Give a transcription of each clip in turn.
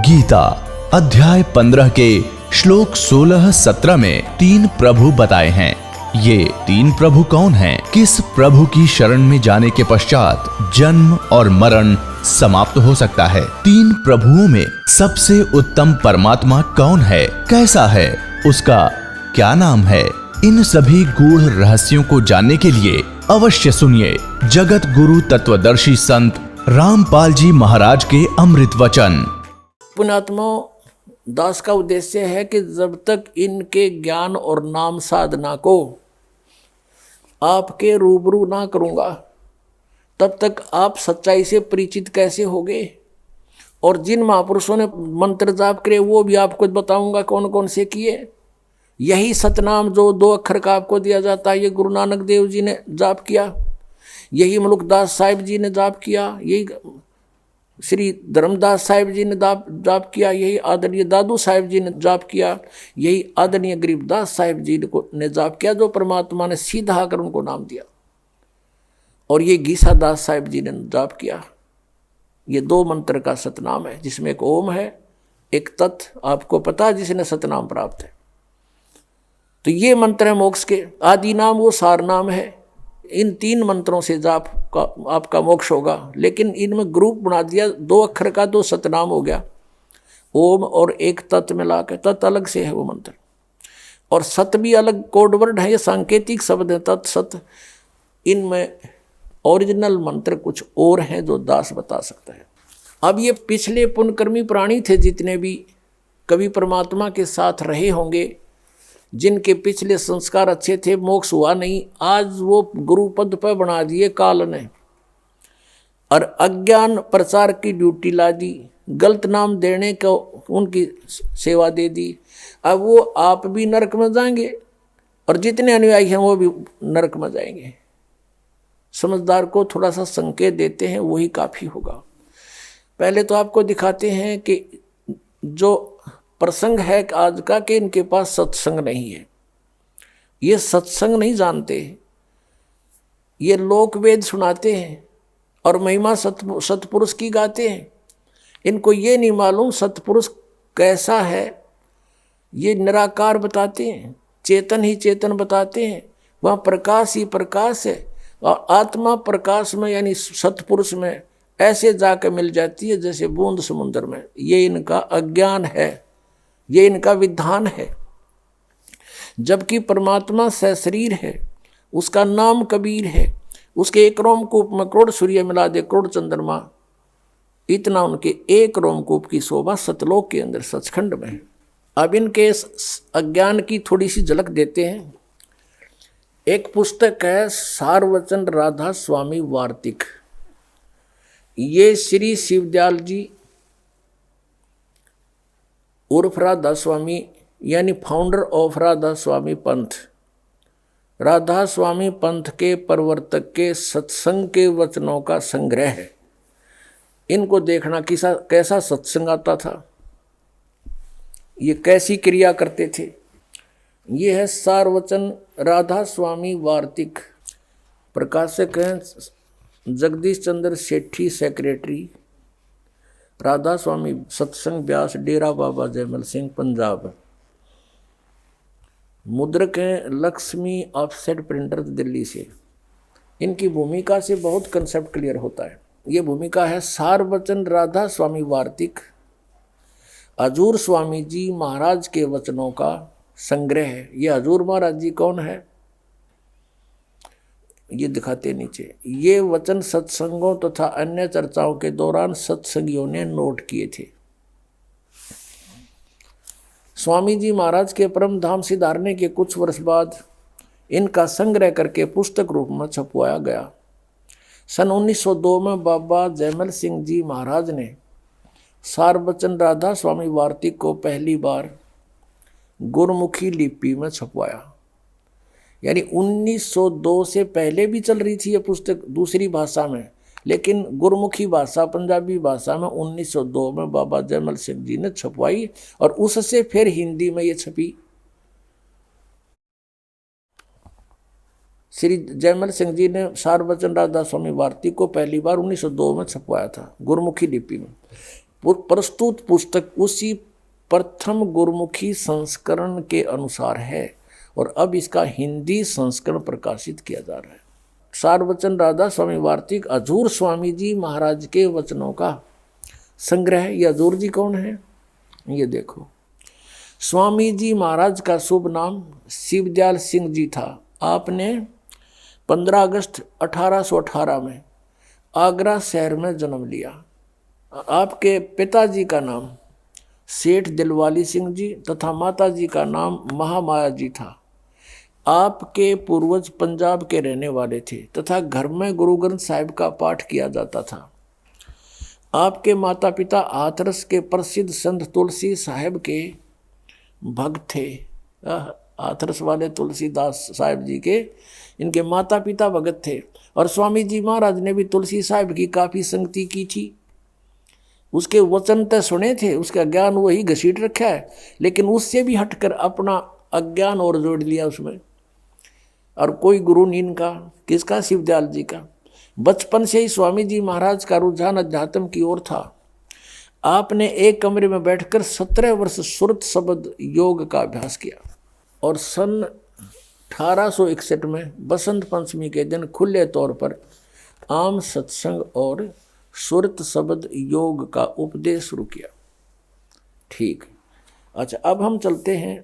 गीता अध्याय 15 के श्लोक 16-17 में 3 प्रभु बताए हैं। ये 3 प्रभु कौन हैं? किस प्रभु की शरण में जाने के पश्चात जन्म और मरण समाप्त हो सकता है? 3 प्रभुओं में सबसे उत्तम परमात्मा कौन है? कैसा है? उसका क्या नाम है? इन सभी गूढ़ रहस्यों को जानने के लिए अवश्य सुनिए जगत गुरु तत्वदर्शी संत रामपाल जी महाराज के अमृत वचन। पुण्यात्मा दास का उद्देश्य है कि जब तक इनके ज्ञान और नाम साधना को आपके रूबरू ना करूंगा तब तक आप सच्चाई से परिचित कैसे होगे। और जिन महापुरुषों ने मंत्र जाप करे वो भी आपको बताऊंगा कौन कौन से किए। यही सतनाम जो 2 अक्षर का आपको दिया जाता है ये गुरु नानक देव जी ने जाप किया, यही मलुकदास साहिब जी ने जाप किया, यही श्री धर्मदास साहिब जी ने जाप किया, यही आदरणीय दादू साहिब जी ने जाप किया, यही आदरणीय गरीबदास साहिब जी ने जाप किया, जो परमात्मा ने सीधा आकर उनको नाम दिया। और ये गीसा दास साहिब जी ने जाप किया। ये 2 मंत्र का सतनाम है जिसमें एक ओम है, एक तत्। आपको पता है जिसने सतनाम प्राप्त है। तो ये मंत्र है मोक्ष के। आदि नाम वो सार नाम है। इन 3 मंत्रों से जाप का आपका मोक्ष होगा। लेकिन इनमें ग्रुप बना दिया 2 अक्षर का, तो सतनाम हो गया। ओम और एक तत् मिला के, तत् अलग से है वो मंत्र, और सत भी अलग कोड वर्ड है, ये सांकेतिक शब्द है तत् सत। इनमें ओरिजिनल मंत्र कुछ और हैं जो दास बता सकता है। अब ये पिछले पुण्यकर्मी प्राणी थे जितने भी कभी परमात्मा के साथ रहे होंगे, जिनके पिछले संस्कार अच्छे थे, मोक्ष हुआ नहीं, आज वो गुरु पद पर बना दिए काल ने और अज्ञान प्रचार की ड्यूटी ला दी, गलत नाम देने को उनकी सेवा दे दी। अब वो आप भी नरक में जाएंगे और जितने अनुयायी हैं वो भी नरक में जाएंगे। समझदार को थोड़ा सा संकेत देते हैं, वही काफ़ी होगा। पहले तो आपको दिखाते हैं कि जो प्रसंग है आज का कि इनके पास सत्संग नहीं है, ये सत्संग नहीं जानते, ये लोक वेद सुनाते हैं और महिमा सतपुरुष की गाते हैं। इनको ये नहीं मालूम सतपुरुष कैसा है। ये निराकार बताते हैं, चेतन ही चेतन बताते हैं, वहाँ प्रकाश ही प्रकाश है। और आत्मा प्रकाश में यानी सतपुरुष में ऐसे जाकर मिल जाती है जैसे बूंद समुद्र में। ये इनका अज्ञान है, ये इनका विधान है। जबकि परमात्मा सशरीर है, उसका नाम कबीर है, उसके एक रोमकूप में करोड़ सूर्य मिला दे करोड़ चंद्रमा, इतना उनके एक रोमकूप की शोभा सतलोक के अंदर सचखंड में है। अब इनके अज्ञान की थोड़ी सी झलक देते हैं। एक पुस्तक है सारवचन राधा स्वामी वार्तिक। ये श्री शिवदयाल जी उर्फ राधा स्वामी यानी फाउंडर ऑफ राधा स्वामी पंथ, राधा स्वामी पंथ के प्रवर्तक के सत्संग के वचनों का संग्रह है। इनको देखना कैसा सत्संग आता था, ये कैसी क्रिया करते थे। ये है सारवचन राधा स्वामी वार्तिक। प्रकाशक हैं जगदीश चंद्र सेठी, सेक्रेटरी, राधा स्वामी सत्संग व्यास, डेरा बाबा जयमल सिंह, पंजाब। मुद्रक हैं लक्ष्मी ऑफसेट प्रिंटर, दिल्ली से। इनकी भूमिका से बहुत कंसेप्ट क्लियर होता है। ये भूमिका है सारवचन राधा स्वामी वार्तिक, हजूर स्वामी जी महाराज के वचनों का संग्रह है। ये हजूर महाराज जी कौन है ये दिखाते नीचे। ये वचन सत्संगों तथा अन्य चर्चाओं के दौरान सत्संगियों ने नोट किए थे। स्वामी जी महाराज के परम धाम सिधारने के कुछ वर्ष बाद इनका संग्रह करके पुस्तक रूप में छपवाया गया। सन 1902 में बाबा जयमल सिंह जी महाराज ने सारवचन राधा स्वामी वार्तिक को पहली बार गुरमुखी लिपि में छपवाया। यानी 1902 से पहले भी चल रही थी ये पुस्तक दूसरी भाषा में, लेकिन गुरमुखी भाषा पंजाबी भाषा में 1902 में बाबा जयमल सिंह जी ने छपवाई और उससे फिर हिंदी में ये छपी। श्री जयमल सिंह जी ने सारवचन राधा स्वामी वार्तिक को पहली बार 1902 में छपवाया था गुरमुखी लिपि में। प्रस्तुत पुस्तक उसी प्रथम गुरुमुखी संस्करण के अनुसार है और अब इसका हिंदी संस्करण प्रकाशित किया जा रहा है। सार वचन राधा स्वामी वार्तिक हजूर स्वामी जी महाराज के वचनों का संग्रह। ये हजूर जी कौन है? ये देखो, स्वामी जी महाराज का शुभ नाम शिवदयाल सिंह जी था। आपने 15 अगस्त 1818 में आगरा शहर में जन्म लिया। आपके पिताजी का नाम सेठ दिलवाली सिंह जी तथा माताजी का नाम महामाया जी था। आपके पूर्वज पंजाब के रहने वाले थे तथा घर में गुरु ग्रंथ साहिब का पाठ किया जाता था। आपके माता पिता हाथरस के प्रसिद्ध संत तुलसी साहिब के भक्त थे। हाथरस वाले तुलसीदास साहिब जी के इनके माता पिता भगत थे और स्वामी जी महाराज ने भी तुलसी साहिब की काफ़ी संगति की थी। उसके वचन तो सुने थे, उसका ज्ञान वही घसीट रखा है, लेकिन उससे भी हटकर अपना अज्ञान और जोड़ लिया उसमें। और कोई गुरु नहीं इनका, किसका? शिवदयाल जी का। बचपन से ही स्वामी जी महाराज का रुझान अध्यात्म की ओर था। आपने एक कमरे में बैठकर 17 वर्ष सुरत शब्द योग का अभ्यास किया और सन 1861 में बसंत पंचमी के दिन खुले तौर पर आम सत्संग और सुरत शब्द योग का उपदेश शुरू किया। ठीक, अच्छा, अब हम चलते हैं।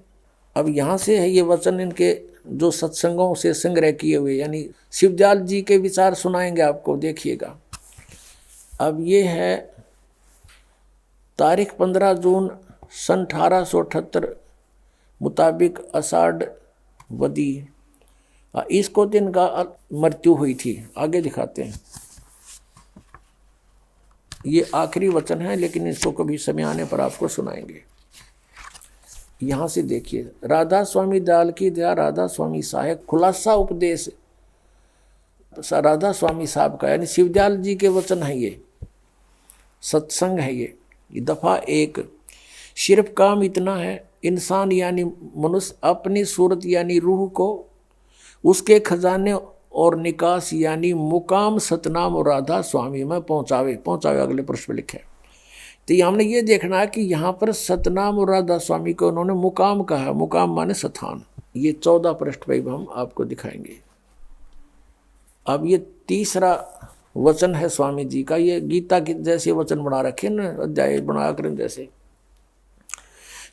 अब यहाँ से है ये वचन इनके जो सत्संगों से संग्रह किए हुए, यानी शिवदयाल जी के विचार सुनाएंगे आपको, देखिएगा। अब ये है तारीख 15 जून सन 1878 मुताबिक आषाढ़ वदी, इसको दिन का मृत्यु हुई थी। आगे दिखाते हैं। ये आखिरी वचन है, लेकिन इसको कभी समय आने पर आपको सुनाएंगे। यहाँ से देखिए, राधा स्वामी दयाल की दया, राधा स्वामी साहेब, खुलासा उपदेश राधा स्वामी साहब का, यानी शिवदयाल जी के वचन है। ये सत्संग है। ये दफ़ा 1। सिर्फ काम इतना है, इंसान यानी मनुष्य अपनी सूरत यानी रूह को उसके खजाने और निकास यानी मुकाम सतनाम और राधा स्वामी में पहुँचावे। अगले पृष्ठ में लिखा है। तो ये हमने ये देखना है कि यहाँ पर सतनाम और राधा स्वामी को उन्होंने मुकाम कहा। मुकाम माने स्थान। ये 14 पृष्ठ पर हम आपको दिखाएंगे। अब ये तीसरा वचन है स्वामी जी का। ये गीता के जैसे वचन बना रखे न, अध्याय बना कर जैसे।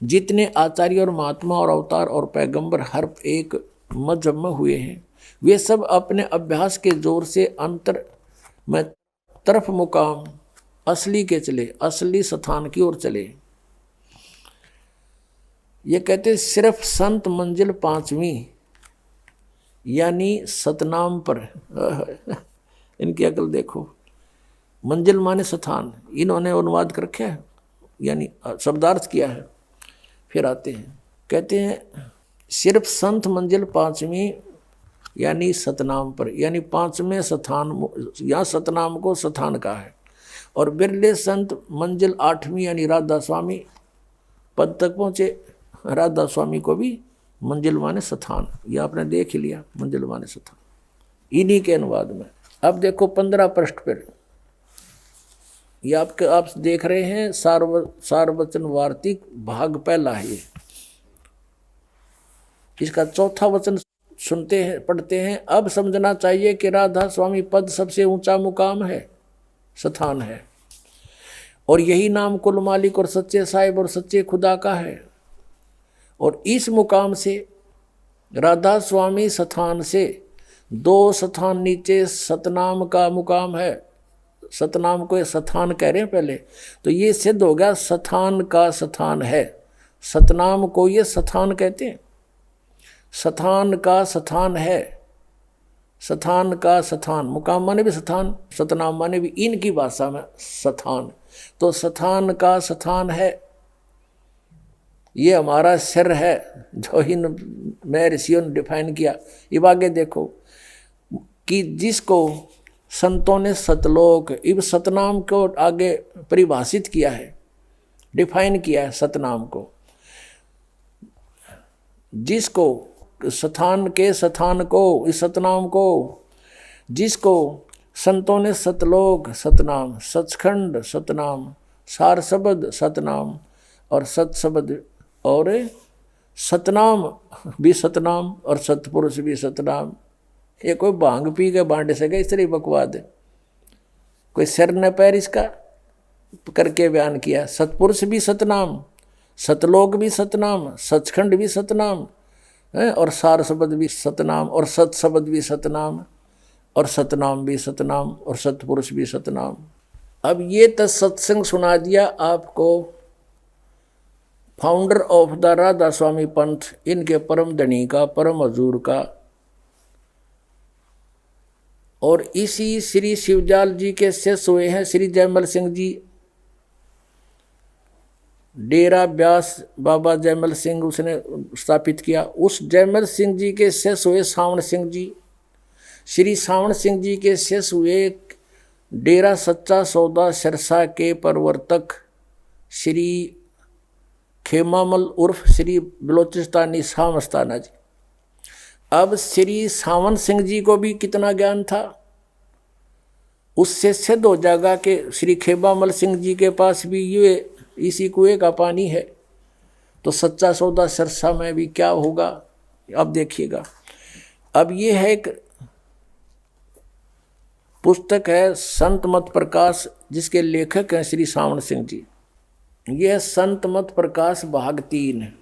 जितने आचार्य और महात्मा और अवतार और पैगंबर हर एक मजहब में हुए हैं, वे सब अपने अभ्यास के जोर से अंतर में तरफ मुकाम असली के चले, असली स्थान की ओर चले। ये कहते सिर्फ संत मंजिल 5वीं यानी सतनाम पर इनकी अकल देखो। मंजिल माने स्थान, इन्होंने अनुवाद कर रखा है, यानी शब्दार्थ किया है। फिर आते हैं, कहते हैं सिर्फ संत मंजिल 5वीं यानी सतनाम पर, यानी 5वें स्थान, यहाँ सतनाम को स्थान का है। और बिरले संत मंजिल 8वीं यानी राधा स्वामी पद तक पहुँचे। राधा स्वामी को भी मंजिल माने स्थान, ये आपने देख ही लिया, मंजिल माने स्थान, इन्हीं के अनुवाद में। अब देखो 15 पृष्ठ पर, ये आप देख रहे हैं सारवचन वार्तिक भाग पहला है। इसका चौथा वचन सुनते हैं, पढ़ते हैं। अब समझना चाहिए कि राधा स्वामी पद सबसे ऊंचा मुकाम है, स्थान है, और यही नाम कुल मालिक और सच्चे साहिब और सच्चे खुदा का है। और इस मुकाम से राधा स्वामी स्थान से 2 स्थान नीचे सतनाम का मुकाम है। सतनाम को ये स्थान कह रहे हैं पहले, तो ये सिद्ध हो गया स्थान का स्थान है। सतनाम को ये स्थान कहते हैं, स्थान का स्थान है, स्थान का स्थान। मुकाम माने भी स्थान, सतनाम माने भी इनकी भाषा में स्थान। तो स्थान का स्थान है, ये हमारा सिर है, जो इन में ऋषियों ने डिफाइन किया। अब आगे देखो कि जिसको संतों ने सतलोक, इब सतनाम को आगे परिभाषित किया है, डिफाइन किया है सतनाम को। जिसको स्थान के स्थान को, इस सतनाम को, जिसको संतों ने सतलोक सतनाम, सचखंड सतनाम सार शब्द सतनाम और सत शब्द और सतनाम भी सतनाम और सतपुरुष भी सतनाम। ये कोई भांग पी के बांट सके इस तरह बकवाद है। कोई सिर न पैर इसका करके बयान किया। सतपुरुष भी सतनाम, सतलोक भी सतनाम, सचखंड भी सतनाम है, और सार शब्द भी सतनाम और सत शब्द भी सतनाम और सतनाम भी सतनाम और सतपुरुष भी सतनाम। अब ये तो सत्संग सुना दिया आपको फाउंडर ऑफ द राधा स्वामी पंथ, इनके परम धनी का, परम हजूर का। और इसी श्री शिवजाल जी के शिष्य हुए हैं श्री जयमल सिंह जी। डेरा व्यास बाबा जयमल सिंह उसने स्थापित किया। उस जयमल सिंह जी के शिष्य हुए सावण सिंह जी। श्री सावण सिंह जी के शिष्य हुए डेरा सच्चा सौदा सिरसा के प्रवर्तक श्री खेमामल उर्फ श्री बलोचिस्तानी शाह मस्ताना जी। अब श्री सावन सिंह जी को भी कितना ज्ञान था, उससे सिद्ध हो जाएगा कि श्री खेमामल सिंह जी के पास भी ये इसी कुएं का पानी है। तो सच्चा सौदा सिरसा में भी क्या होगा अब देखिएगा। अब ये है एक पुस्तक है संत मत प्रकाश, जिसके लेखक हैं श्री सावण सिंह जी। यह संत मत प्रकाश भाग 3 है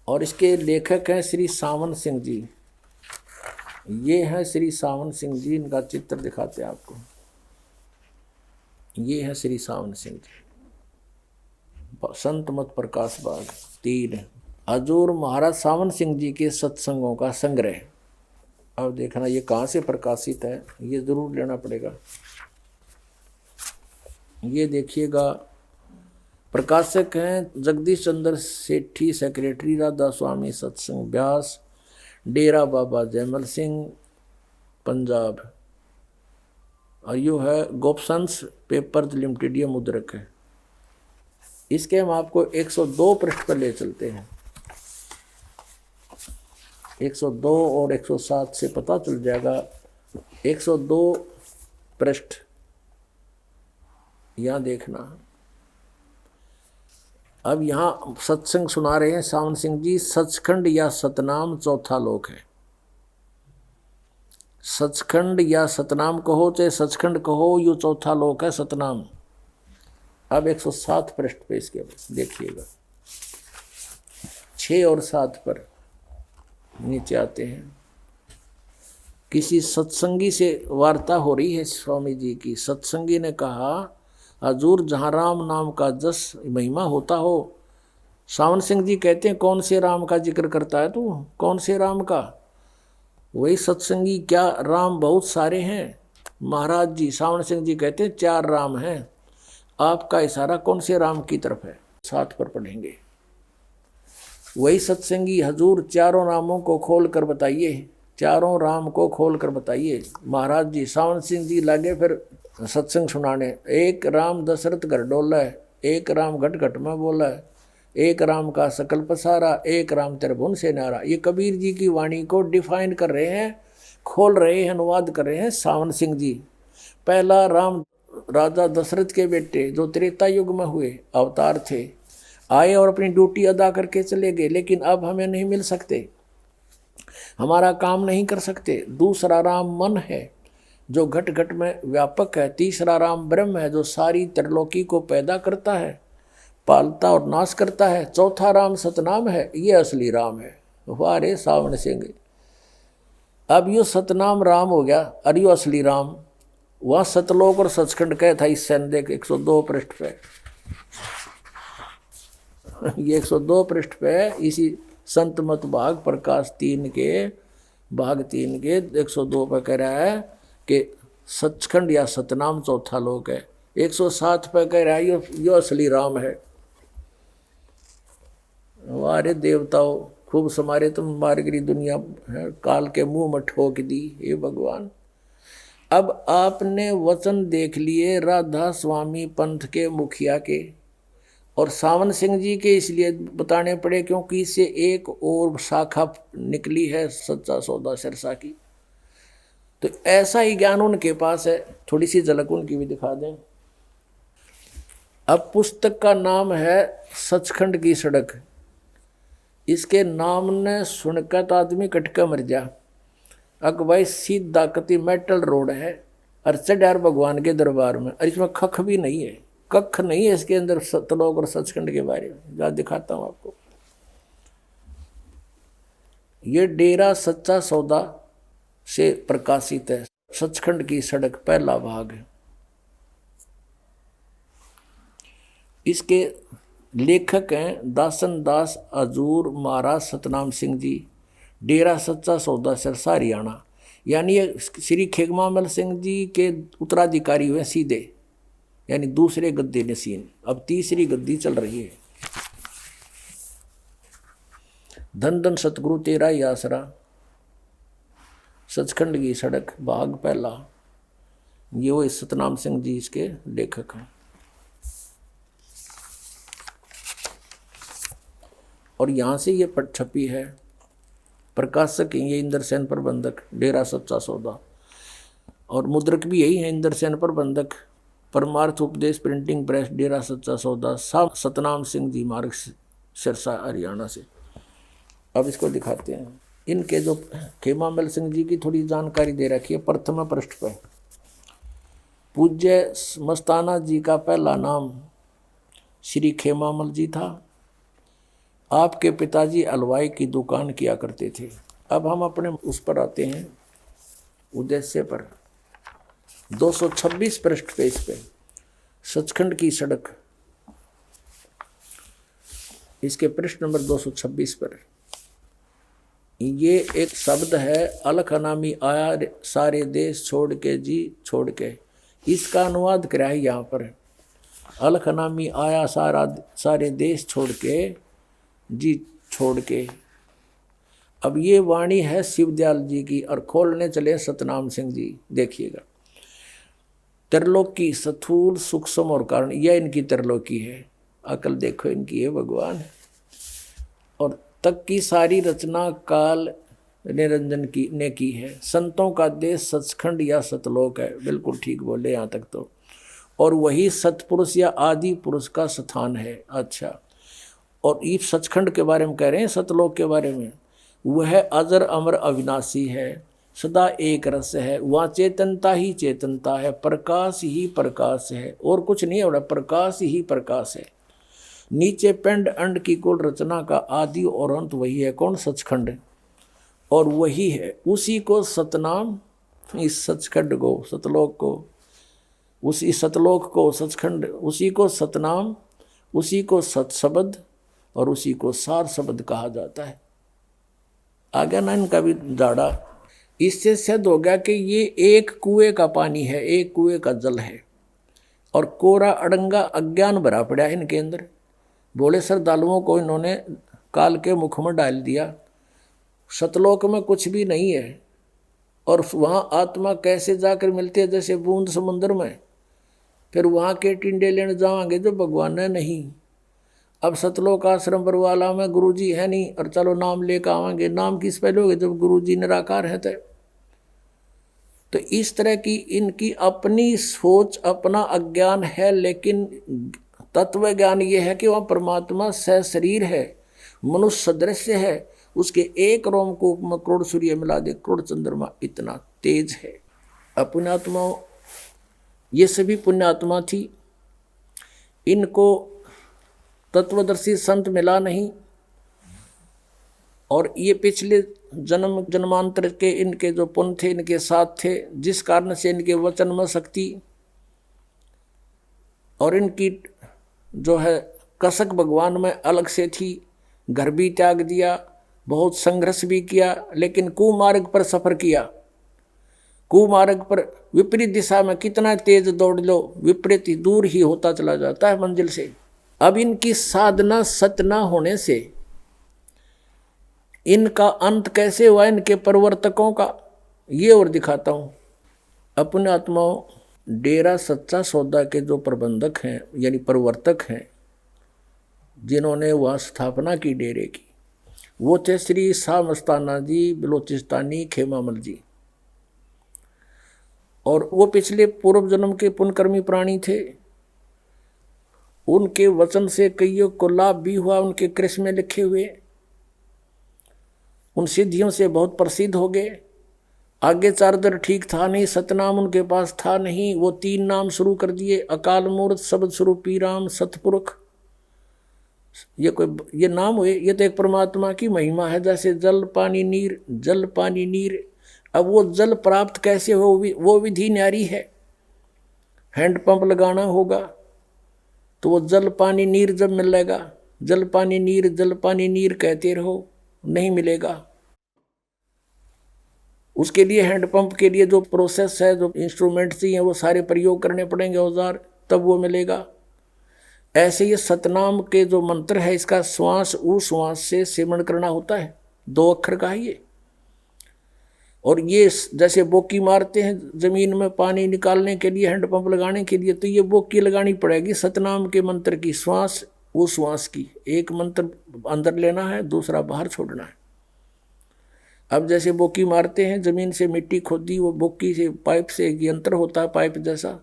और इसके लेखक हैं श्री सावन सिंह जी। ये है श्री सावन सिंह जी, इनका चित्र दिखाते हैं आपको। ये है श्री सावन सिंह जी, संत मत प्रकाश भाग 3, हजूर महाराज सावन सिंह जी के सत्संगों का संग्रह। अब देखना ये कहाँ से प्रकाशित है, ये जरूर लेना पड़ेगा। ये देखिएगा, प्रकाशक हैं जगदीश चंद्र सेठी, सेक्रेटरी राधा स्वामी सत्संग व्यास, डेरा बाबा जयमल सिंह पंजाब। और यो है गोपसंस पेपर्स लिमिटेड, ये मुद्रक है। इसके हम आपको 102 पृष्ठ पर ले चलते हैं। 102 और 107 से पता चल जाएगा। 102 पृष्ठ यहाँ देखना। अब यहाँ सत्संग सुना रहे हैं सावन सिंह जी। सचखंड या सतनाम चौथा लोक है। सचखंड या सतनाम कहो चाहे सचखंड कहो, यो चौथा लोक है सतनाम। अब 107 पृष्ठ पे इसके देखिएगा, 6 और 7 पर नीचे आते हैं। किसी सत्संगी से वार्ता हो रही है स्वामी जी की। सत्संगी ने कहा, हजूर जहाँ राम नाम का जस महिमा होता हो। सावन सिंह जी कहते हैं, कौन से राम का जिक्र करता है तू, कौन से राम का? वही सत्संगी, क्या राम बहुत सारे हैं महाराज जी? सावन सिंह जी कहते हैं 4 राम हैं। आपका इशारा कौन से राम की तरफ है? 7 पर पढ़ेंगे। वही सत्संगी, हजूर चारों रामों को खोल कर बताइए, चारों राम को खोल कर बताइए। महाराज जी सावन सिंह जी लागे फिर सत्संग सुनाने। एक राम दशरथ घर डोला है, एक राम घट घट में बोला है, एक राम का सकल पसारा, एक राम त्रिभुवन से नारा। ये कबीर जी की वाणी को डिफाइन कर रहे हैं, खोल रहे हैं, अनुवाद कर रहे हैं सावन सिंह जी। पहला राम राजा दशरथ के बेटे जो त्रेता युग में हुए अवतार थे, आए और अपनी ड्यूटी अदा करके चले गए, लेकिन अब हमें नहीं मिल सकते, हमारा काम नहीं कर सकते। दूसरा राम मन है जो घट घट में व्यापक है। तीसरा राम ब्रह्म है जो सारी त्रिलोकी को पैदा करता है, पालता और नाश करता है। चौथा राम सतनाम है, ये असली राम है। वाह रे सावन सिंह, अब यो सतनाम राम हो गया और यो असली राम। वह सतलोक और सचखंड कह था इस संदेह 102 पृष्ठ पे। ये 102 पृष्ठ पे इसी संत मत भाग प्रकाश 3 के भाग 3 के 102 पे कह रहा है कि सचखंड या सतनाम चौथा लोक है। 107 पे कह रहा है यो असली राम है। वारे देवताओं, खूब समारे तुम मारगिरी दुनिया है, काल के मुंह में ठोक दी। हे भगवान, अब आपने वचन देख लिए राधा स्वामी पंथ के मुखिया के और सावन सिंह जी के, इसलिए बताने पड़े क्योंकि इससे एक और शाखा निकली है सच्चा सौदा सिरसा की। तो ऐसा ही ज्ञान उनके पास है। थोड़ी सी झलक उनकी भी दिखा दें। अब पुस्तक का नाम है सचखंड की सड़क। इसके नाम ने सुनकर तो आदमी कटका मर जा। अक भाई सीधा कति मेटल रोड है और चढ़ार भगवान के दरबार में, और इसमें खख भी नहीं है, कख नहीं है इसके अंदर सतलोक और सचखंड के बारे में। जा दिखाता हूं आपको। ये डेरा सच्चा सौदा से प्रकाशित है, सचखंड की सड़क, पहला भाग है। इसके लेखक हैं दासन दास अजूर महाराज सतनाम सिंह जी, डेरा सच्चा सौदा सिरसा हरियाणा। यानी ये श्री खेगमामल सिंह जी के उत्तराधिकारी हुए सीधे, यानी दूसरे गद्दी नसीन। अब तीसरी गद्दी चल रही है। धन धन सतगुरु तेरा ही आसरा, सचखंड की सड़क, भाग पहला। ये वो सतनाम सिंह जी इसके लेखक हैं। और यहाँ से ये पट छपी है। प्रकाशक ये इंद्रसेन प्रबंधक, डेरा सच्चा सौदा। और मुद्रक भी यही है, इंद्रसेन प्रबंधक, परमार्थ उपदेश प्रिंटिंग प्रेस, डेरा सच्चा सौदा, सतनाम सिंह जी मार्ग, सिरसा हरियाणा से। अब इसको दिखाते हैं। इनके जो खेमामल सिंह जी की थोड़ी जानकारी दे रखी है प्रथम पृष्ठ पर। पूज्य मस्ताना जी का पहला नाम श्री खेमामल जी था। आपके पिताजी हलवाई की दुकान किया करते थे। अब हम अपने उस पर आते हैं, उद्देश्य पर। 226 पृष्ठ पे इस पे सचखंड की सड़क, इसके पृष्ठ नंबर 226 पर ये एक शब्द है, अलख नामी आया सारे देश छोड़ के जी छोड़ के। इसका अनुवाद करा है यहाँ पर, अलख नामी आया सारे देश छोड़ के जी छोड़ के। अब ये वाणी है शिवदयाल जी की, और खोलने चले सतनाम सिंह जी। देखिएगा, त्रिलोकी स्थूल सूक्ष्म और कारण, यह इनकी त्रिलोकी है। अकल देखो इनकी है भगवान है। और तक की सारी रचना काल निरंजन की ने की है। संतों का देश सचखंड या सतलोक है। बिल्कुल ठीक बोले यहाँ तक तो। और वही सतपुरुष या आदि पुरुष का स्थान है। अच्छा, और इस सचखंड के बारे में कह रहे हैं, सतलोक के बारे में। वह अजर अमर अविनाशी है, सदा एक रस है, वहाँ चेतनता ही चेतनता है, प्रकाश ही प्रकाश है, और कुछ नहीं है, प्रकाश ही प्रकाश है। नीचे पिंड अंड की कुल रचना का आदि और अंत वही है। कौन? सचखंड। और वही है, उसी को सतनाम, इस सचखंड को, सतलोक को, उसी सतलोक को सचखंड, उसी को सतनाम, उसी को सतशब्द और उसी को सार शब्द कहा जाता है। आ गया ना इनका भी जाड़ा। इससे सिद्ध हो गया कि ये एक कुएं का पानी है, एक कुएं का जल है, और कोरा अड़ंगा अज्ञान भरा पड़ा है इनके अंदर। बोले श्रद्धालुओं को इन्होंने काल के मुख में डाल दिया। सतलोक में कुछ भी नहीं है, और वहाँ आत्मा कैसे जाकर मिलती है? जैसे बूंद समुद्र में। फिर वहाँ के टिंडे लेने जाओगे जो भगवान ने नहीं। अब सतलोक आश्रम बरवाला में गुरुजी है नहीं, और चलो नाम लेकर आवांगे। नाम किस पे लोगे जब गुरुजी निराकार है? तो इस तरह की इनकी अपनी सोच, अपना अज्ञान है। लेकिन तत्व ज्ञान ये है कि वह परमात्मा सशरीर है, मनुष्य सदृश्य है। उसके एक रोमकूप में करोड़ सूर्य मिला दे, करोड़ चंद्रमा, इतना तेज है। पुण्यात्मा, ये सभी पुण्यात्मा थी। इनको तत्वदर्शी संत मिला नहीं, और ये पिछले जन्म जन्मांतर के इनके जो पुण्य थे इनके साथ थे, जिस कारण से इनके वचन में शक्ति और इनकी जो है कसक भगवान में अलग से थी। घर भी त्याग दिया, बहुत संघर्ष भी किया, लेकिन कुमार्ग पर सफर किया। कुमार्ग पर विपरीत दिशा में कितना तेज दौड़ लो, विपरीत ही दूर ही होता चला जाता है मंजिल से। अब इनकी साधना सत्य न होने से इनका अंत कैसे हुआ, इनके प्रवर्तकों का, ये और दिखाता हूँ। अपने आत्माओं, डेरा सच्चा सौदा के जो प्रबंधक हैं यानी प्रवर्तक हैं, जिन्होंने वह स्थापना की डेरे की, वो थे श्री शाह मस्ताना जी बलोचिस्तानी खेमामल जी। और वो पिछले पूर्व जन्म के पुण्यकर्मी प्राणी थे, उनके वचन से कईयों को लाभ भी हुआ, उनके कृष्ण में लिखे हुए उन सिद्धियों से बहुत प्रसिद्ध हो गए। आगे चारदर ठीक था नहीं, सतनाम उनके पास था नहीं, वो 3 नाम शुरू कर दिए, अकाल मूर्त, शब्द स्वरूपी राम, सतपुरुष। ये नाम हुए, ये तो एक परमात्मा की महिमा है। जैसे जल पानी नीर, जल पानी नीर। अब वो जल प्राप्त कैसे हो, वो विधि न्यारी है। हैंडपंप लगाना होगा तो वो जल पानी नीर जब मिलेगा, जल पानी नीर कहते रहो, नहीं मिलेगा। उसके लिए हैंडपंप के लिए जो प्रोसेस है, जो इंस्ट्रूमेंट चाहिए, वो सारे प्रयोग करने पड़ेंगे, औजार, तब वो मिलेगा। ऐसे ये सतनाम के जो मंत्र है, इसका श्वास ऊ श्वास से सेवन करना होता है, 2 अक्षर का है ये। और ये जैसे बोकी मारते हैं जमीन में पानी निकालने के लिए, हैंडपंप लगाने के लिए, तो ये बोकी लगानी पड़ेगी सतनाम के मंत्र की, श्वास ऊ श्वास की। एक मंत्र अंदर लेना है, दूसरा बाहर छोड़ना है। अब जैसे बोकी मारते हैं, जमीन से मिट्टी खोदी, वो बोकी से पाइप से एक यंत्र होता है पाइप जैसा,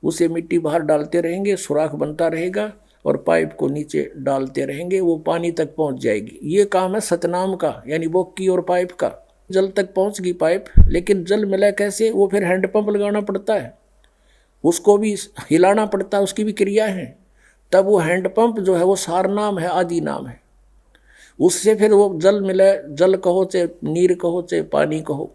उसे मिट्टी बाहर डालते रहेंगे, सुराख बनता रहेगा और पाइप को नीचे डालते रहेंगे, वो पानी तक पहुंच जाएगी। ये काम है सतनाम का, यानी बोकी और पाइप का। जल तक पहुंच गई पाइप, लेकिन जल मिला कैसे, वो फिर हैंडपंप लगाना पड़ता है, उसको भी हिलाना पड़ता है, उसकी भी क्रिया है। तब वो हैंडपंप जो है वो सार नाम है, आदि नाम है। उससे फिर वो जल मिले, जल कहो चाहे नीर कहो चाहे पानी कहो,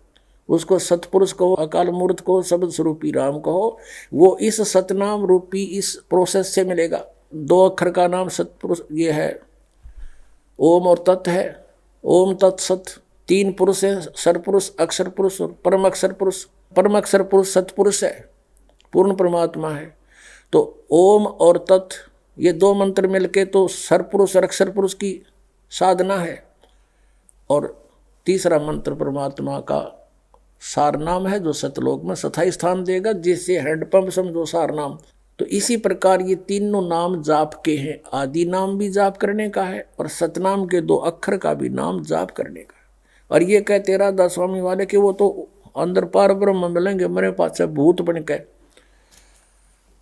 उसको सतपुरुष कहो, अकाल मूर्त कहो, शब्द स्वरूपी राम कहो, वो इस सतनाम रूपी इस प्रोसेस से मिलेगा। 2 अक्षर का नाम सतपुरुष ये है, ओम और तत् है। ओम तत् सत 3 पुरुष है, सरपुरुष, अक्षर पुरुष और परम अक्षर पुरुष। परम अक्षर पुरुष सतपुरुष है, पूर्ण परमात्मा है। तो ओम और तत् ये 2 मंत्र मिलके तो सरपुरुष और अक्षर पुरुष की साधना है। और तीसरा मंत्र परमात्मा का सार नाम है, जो सतलोक में स्थायी स्थान देगा, जिससे हैंडपंप समझो सार नाम। तो इसी प्रकार ये तीनों नाम जाप के हैं। आदि नाम भी जाप करने का है और सतनाम के 2 अक्षर का भी नाम जाप करने का है। और ये कहते राधा स्वामी वाले कि वो तो अंदर पार ब्रह्म मिलेंगे, मेरे पास भूत बन के।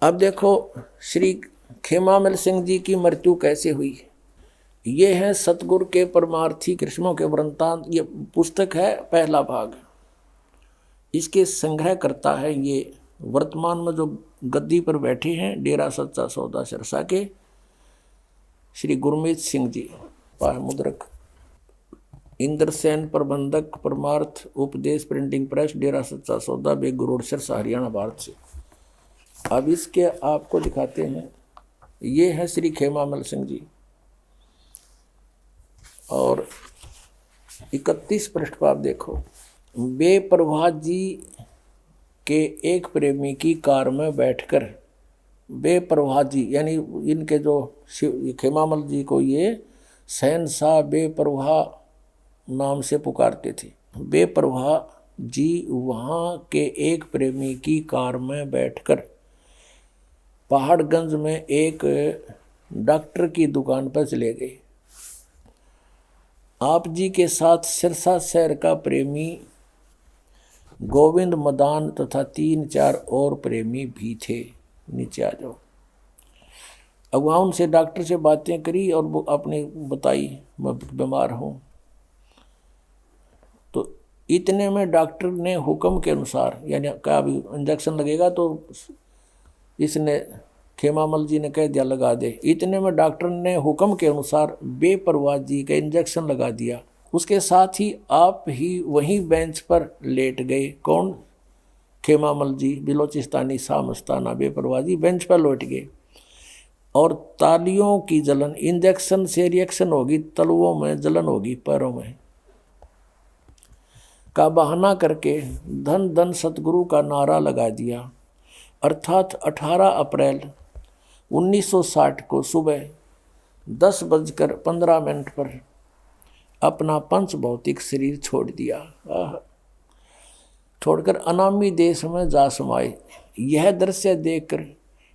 अब देखो श्री खेमामल सिंह जी की मृत्यु कैसे हुई। ये है सतगुरु के परमार्थी कृष्णों के वृंतांत। ये पुस्तक है, पहला भाग। इसके संग्रह करता है ये वर्तमान में जो गद्दी पर बैठे हैं, डेरा सच्चा सौदा सिरसा के श्री गुरमीत सिंह जी, पाह मुद्रक, इंद्रसेन प्रबंधक, परमार्थ उपदेश प्रिंटिंग प्रेस, डेरा सच्चा सौदा, बेगू रोड, सिरसा, हरियाणा, भारत से। अब इसके आपको दिखाते हैं। ये है श्री खेमामल सिंह जी और 31 पृष्ठ पर आप देखो। बेपरवाह जी के एक प्रेमी की कार में बैठकर, बेपरवाह जी यानी इनके जो खेमामल जी को ये शहंशाह बेपरवाह नाम से पुकारते थे। बेपरवाह जी वहाँ के एक प्रेमी की कार में बैठकर पहाड़गंज में एक डॉक्टर की दुकान पर चले गए। आप जी के साथ सिरसा शहर का प्रेमी गोविंद मदान तथा 3-4 और प्रेमी भी थे। नीचे आ जाओ। अब वहाँ उनसे डॉक्टर से बातें करी और वो अपनी बताई, मैं बीमार हूँ। तो इतने में डॉक्टर ने हुक्म के अनुसार, यानी क्या अभी इंजेक्शन लगेगा, तो इसने खेमामल जी ने कह दिया लगा दे। इतने में डॉक्टर ने हुक्म के अनुसार बेपरवाह जी का इंजेक्शन लगा दिया। उसके साथ ही आप ही वहीं बेंच पर लेट गए। कौन? खेमामल जी, बिलोचिस्तानी सामस्ताना बेपरवाह जी बेंच पर लौट गए। और तालियों की जलन, इंजेक्शन से रिएक्शन होगी, तलवों में जलन होगी, पैरों में, का बहाना करके धन धन सतगुरु का नारा लगा दिया। अर्थात 18 अप्रैल 1960 को सुबह 10:15 पर अपना पंच भौतिक शरीर छोड़ दिया। छोड़कर अनामी देश में जा समाये। यह दृश्य देखकर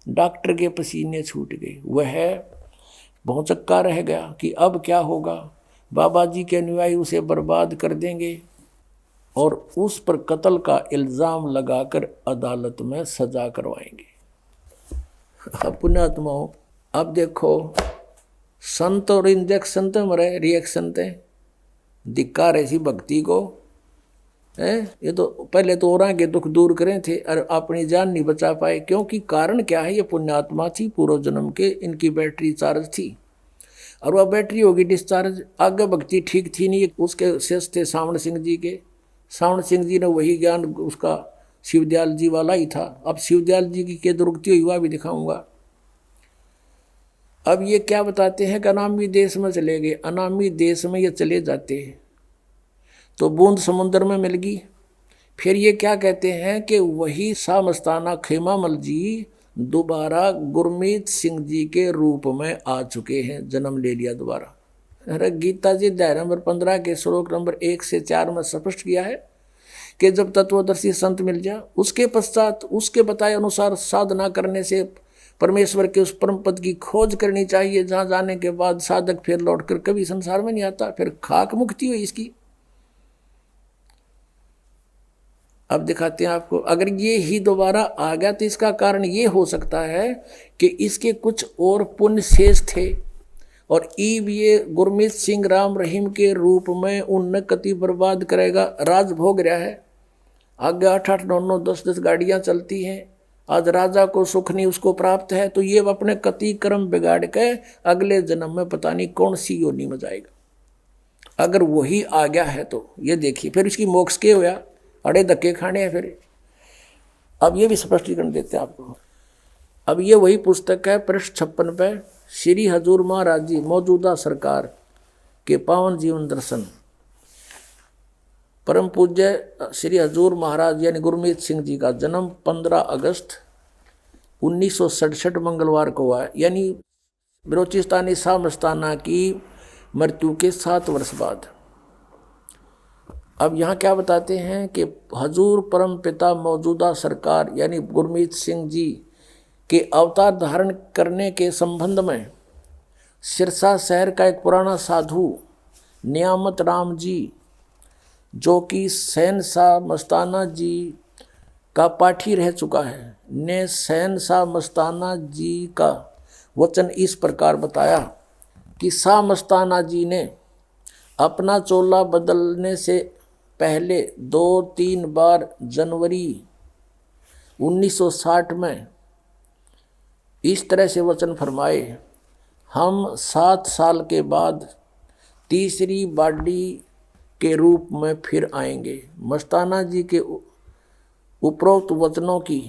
डॉक्टर के पसीने छूट गए। वह भौचक्का रह गया कि अब क्या होगा। बाबा जी के अनुयायी उसे बर्बाद कर देंगे। और उस पर कत्ल का इल्ज़ाम लगाकर अदालत में सजा करवाएंगे। अब पुण्यात्माओं, अब देखो संत और इंजेक्शन तो मरे रिएक्शन थे, धिक्कार ऐसी भक्ति को है। ये तो पहले तो और के दुख दूर करें थे और अपनी जान नहीं बचा पाए, क्योंकि कारण क्या है, ये पुण्यात्मा थी पूर्व जन्म के, इनकी बैटरी चार्ज थी और वह बैटरी होगी डिस्चार्ज। आगे भक्ति ठीक थी नहीं। उसके शेष थे सावण सिंह जी के। सावण सिंह जी ने वही ज्ञान उसका शिवदयाल जी वाला ही था। अब शिवदयाल जी की क्या दुर्गति हुई वह भी दिखाऊंगा। अब ये क्या बताते हैं कि अनामी देश में चले गए। अनामी देश में ये चले जाते हैं तो बूंद समुद्र में मिल गई। फिर ये क्या कहते हैं कि वही शाह मस्ताना खेमामल जी दोबारा गुरमीत सिंह जी के रूप में आ चुके हैं, जन्म ले लिया दोबारा। अरे गीता जी अध्याय नंबर 15 के श्लोक नंबर 1 से 4 में स्पष्ट किया है कि जब तत्वदर्शी संत मिल जाए उसके पश्चात उसके बताए अनुसार साधना करने से परमेश्वर के उस परम पद की खोज करनी चाहिए, जहाँ जाने के बाद साधक फिर लौटकर कभी संसार में नहीं आता। फिर खाक मुक्ति हुई इसकी। अब दिखाते हैं आपको। अगर ये ही दोबारा आ गया तो इसका कारण ये हो सकता है कि इसके कुछ और पुण्य शेष थे और ईब ये गुरमीत सिंह राम रहीम के रूप में उन कति बर्बाद करेगा। राज भोग रहा है, आगे 8-8, 9-9, 10-10 गाड़ियाँ चलती हैं। आज राजा को सुख नहीं उसको प्राप्त है, तो ये अपने कति कर्म बिगाड़ के अगले जन्म में पता नहीं कौन सी योनि में जाएगा। अगर वही आ गया है तो ये देखिए फिर इसकी मोक्ष के होया, अड़े धक्के खाने हैं फिर। अब ये भी स्पष्टीकरण देते हैं आपको। अब ये वही पुस्तक है पृष्ठ 56 पे, श्री हजूर महाराज जी मौजूदा सरकार के पावन जीवन दर्शन। परम पूज्य श्री हजूर महाराज यानी गुरमीत सिंह जी का जन्म 15 अगस्त 1967 मंगलवार को हुआ है, यानी बलोचिस्तानी शाह मस्ताना की मृत्यु के 7 वर्ष बाद। अब यहाँ क्या बताते हैं कि हजूर परम पिता मौजूदा सरकार यानी गुरमीत सिंह जी के अवतार धारण करने के संबंध में सिरसा शहर का एक पुराना साधु नियामत राम जी, जो कि शहनशाह मस्ताना जी का पाठी रह चुका है, ने शहनशाह मस्ताना जी का वचन इस प्रकार बताया कि शाह मस्ताना जी ने अपना चोला बदलने से पहले 2-3 बार जनवरी 1960 में इस तरह से वचन फरमाए, हम 7 साल के बाद तीसरी बाडी के रूप में फिर आएंगे। मस्ताना जी के उपरोक्त वचनों की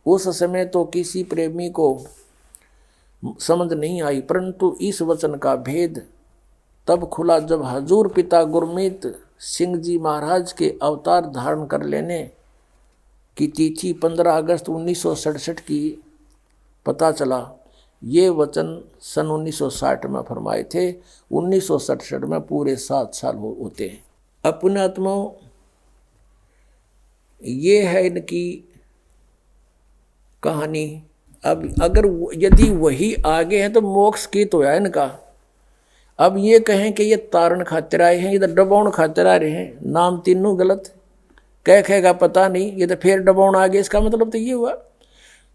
उस समय तो किसी प्रेमी को समझ नहीं आई, परंतु इस वचन का भेद तब खुला जब हजूर पिता गुरमीत सिंह जी महाराज के अवतार धारण कर लेने की तिथि 15 अगस्त 1967 की पता चला। ये वचन सन 1960 में फरमाए थे। 1967 में पूरे 7 साल होते हैं। अब पुण्यात्माओं, ये है इनकी कहानी। अब अगर यदि वही आगे है तो मोक्ष की तो है इनका। अब ये कहें कि ये तारण खातिर आए हैं, ये तो डबाउन खातिर आ रहे हैं, नाम तीनों गलत कहेगा पता नहीं, ये तो फिर डबाउन आ गया। इसका मतलब तो ये हुआ,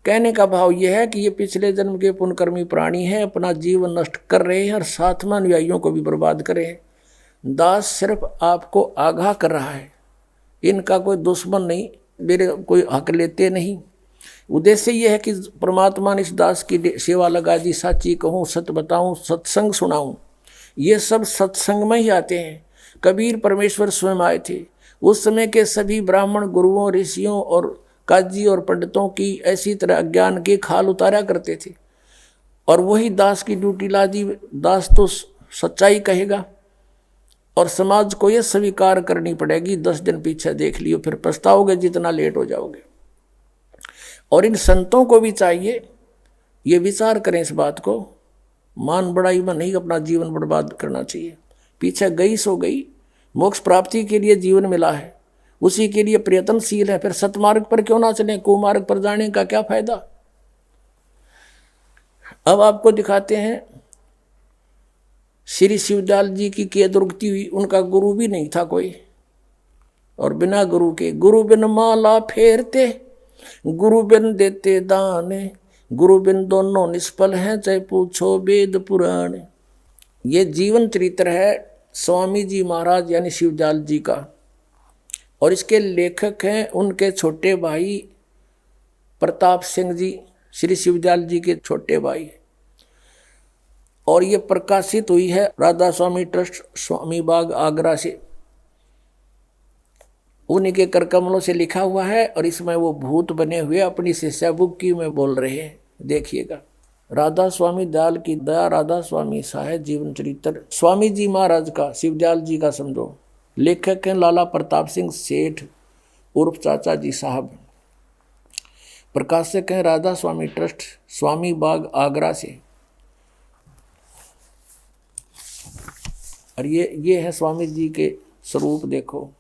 कहने का भाव ये है कि ये पिछले जन्म के पुण्यकर्मी प्राणी हैं, अपना जीवन नष्ट कर रहे हैं और साथ में अनुयायियों को भी बर्बाद कर रहे हैं। दास सिर्फ आपको आगाह कर रहा है, इनका कोई दुश्मन नहीं, मेरे कोई हक लेते नहीं। उद्देश्य ये है कि परमात्मा ने इस दास की सेवा लगा दी, साची कहूँ, सत्य बताऊँ, सत्संग सुनाऊँ। ये सब सत्संग में ही आते हैं। कबीर परमेश्वर स्वयं आए थे। उस समय के सभी ब्राह्मण गुरुओं, ऋषियों और काजी और पंडितों की ऐसी तरह अज्ञान के खाल उतारा करते थे और वही दास की ड्यूटी ला दी। दास तो सच्चाई कहेगा और समाज को ये स्वीकार करनी पड़ेगी। 10 दिन पीछे देख लियो, फिर पछताओगे जितना लेट हो जाओगे। और इन संतों को भी चाहिए ये विचार करें इस बात को, मान बड़ाई में नहीं अपना जीवन बर्बाद करना चाहिए। पीछे गई सो गई, मोक्ष प्राप्ति के लिए जीवन मिला है, उसी के लिए प्रयत्नशील है, फिर सतमार्ग पर क्यों ना चलें? कुमार्ग पर जाने का क्या फायदा? अब आपको दिखाते हैं श्री शिवदयाल जी की दुर्गति हुई। उनका गुरु भी नहीं था कोई, और बिना गुरु के, गुरु बिन माला फेरते, गुरु बिन देते दान, गुरु बिन दोनों निष्फल हैं, चाहे पूछो वेद पुराण। ये जीवन चरित्र है स्वामी जी महाराज यानी शिवदयाल जी का, और इसके लेखक हैं उनके छोटे भाई प्रताप सिंह जी, श्री शिवदयाल जी के छोटे भाई। और ये प्रकाशित हुई है राधा स्वामी ट्रस्ट, स्वामी बाग, आगरा से। उन्हीं के कर कमलों से लिखा हुआ है, और इसमें वो भूत बने हुए अपनी शिष्या बुक की में बोल रहे हैं। देखिएगा, राधा स्वामी दयाल की दया, राधा स्वामी साहेब जीवन चरित्र, स्वामी जी महाराज का, शिवदयाल जी का समझो। लेखक हैं लाला प्रताप सिंह सेठ उर्फ चाचा जी साहब। प्रकाशक हैं राधा स्वामी ट्रस्ट, स्वामी बाग, आगरा से। और ये है स्वामी जी के स्वरूप। देखो,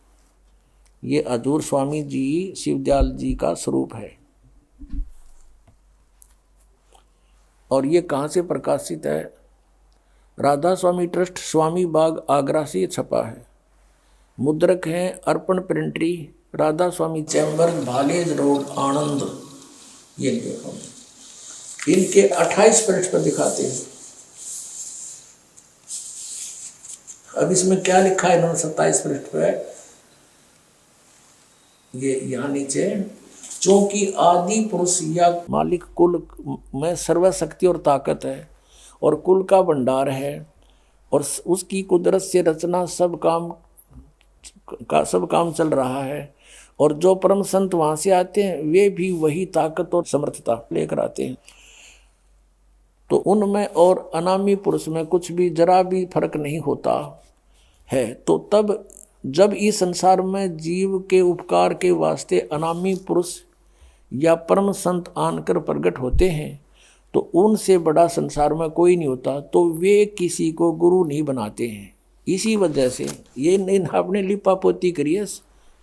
ये हजूर स्वामी जी शिवदयाल जी का स्वरूप है। और ये कहाँ से प्रकाशित है? राधा स्वामी ट्रस्ट, स्वामी बाग, आगरा से छपा है। मुद्रक हैं अर्पण प्रिंटरी, राधा स्वामी चैम्बर, भालेज रोड, आनंद। ये देखो, इनके 28 पृष्ठ पर दिखाते हैं। अब इसमें क्या लिखा है इन्होंने 27 पृष्ठ पर? ये यहाँ नीचे, चूंकि आदि पुरुष या मालिक कुल में सर्वशक्ति और ताकत है, और कुल का भंडार है, और उसकी कुदरत से रचना सब काम चल रहा है, और जो परम संत वहाँ से आते हैं वे भी वही ताकत और समर्थता लेकर आते हैं। तो उनमें और अनामी पुरुष में कुछ भी जरा भी फर्क नहीं होता है। तो तब जब इस संसार में जीव के उपकार के वास्ते अनामी पुरुष या परम संत आनकर प्रकट होते हैं, तो उनसे बड़ा संसार में कोई नहीं होता, तो वे किसी को गुरु नहीं बनाते हैं। इसी वजह से ये आपने लिपा पोती करी है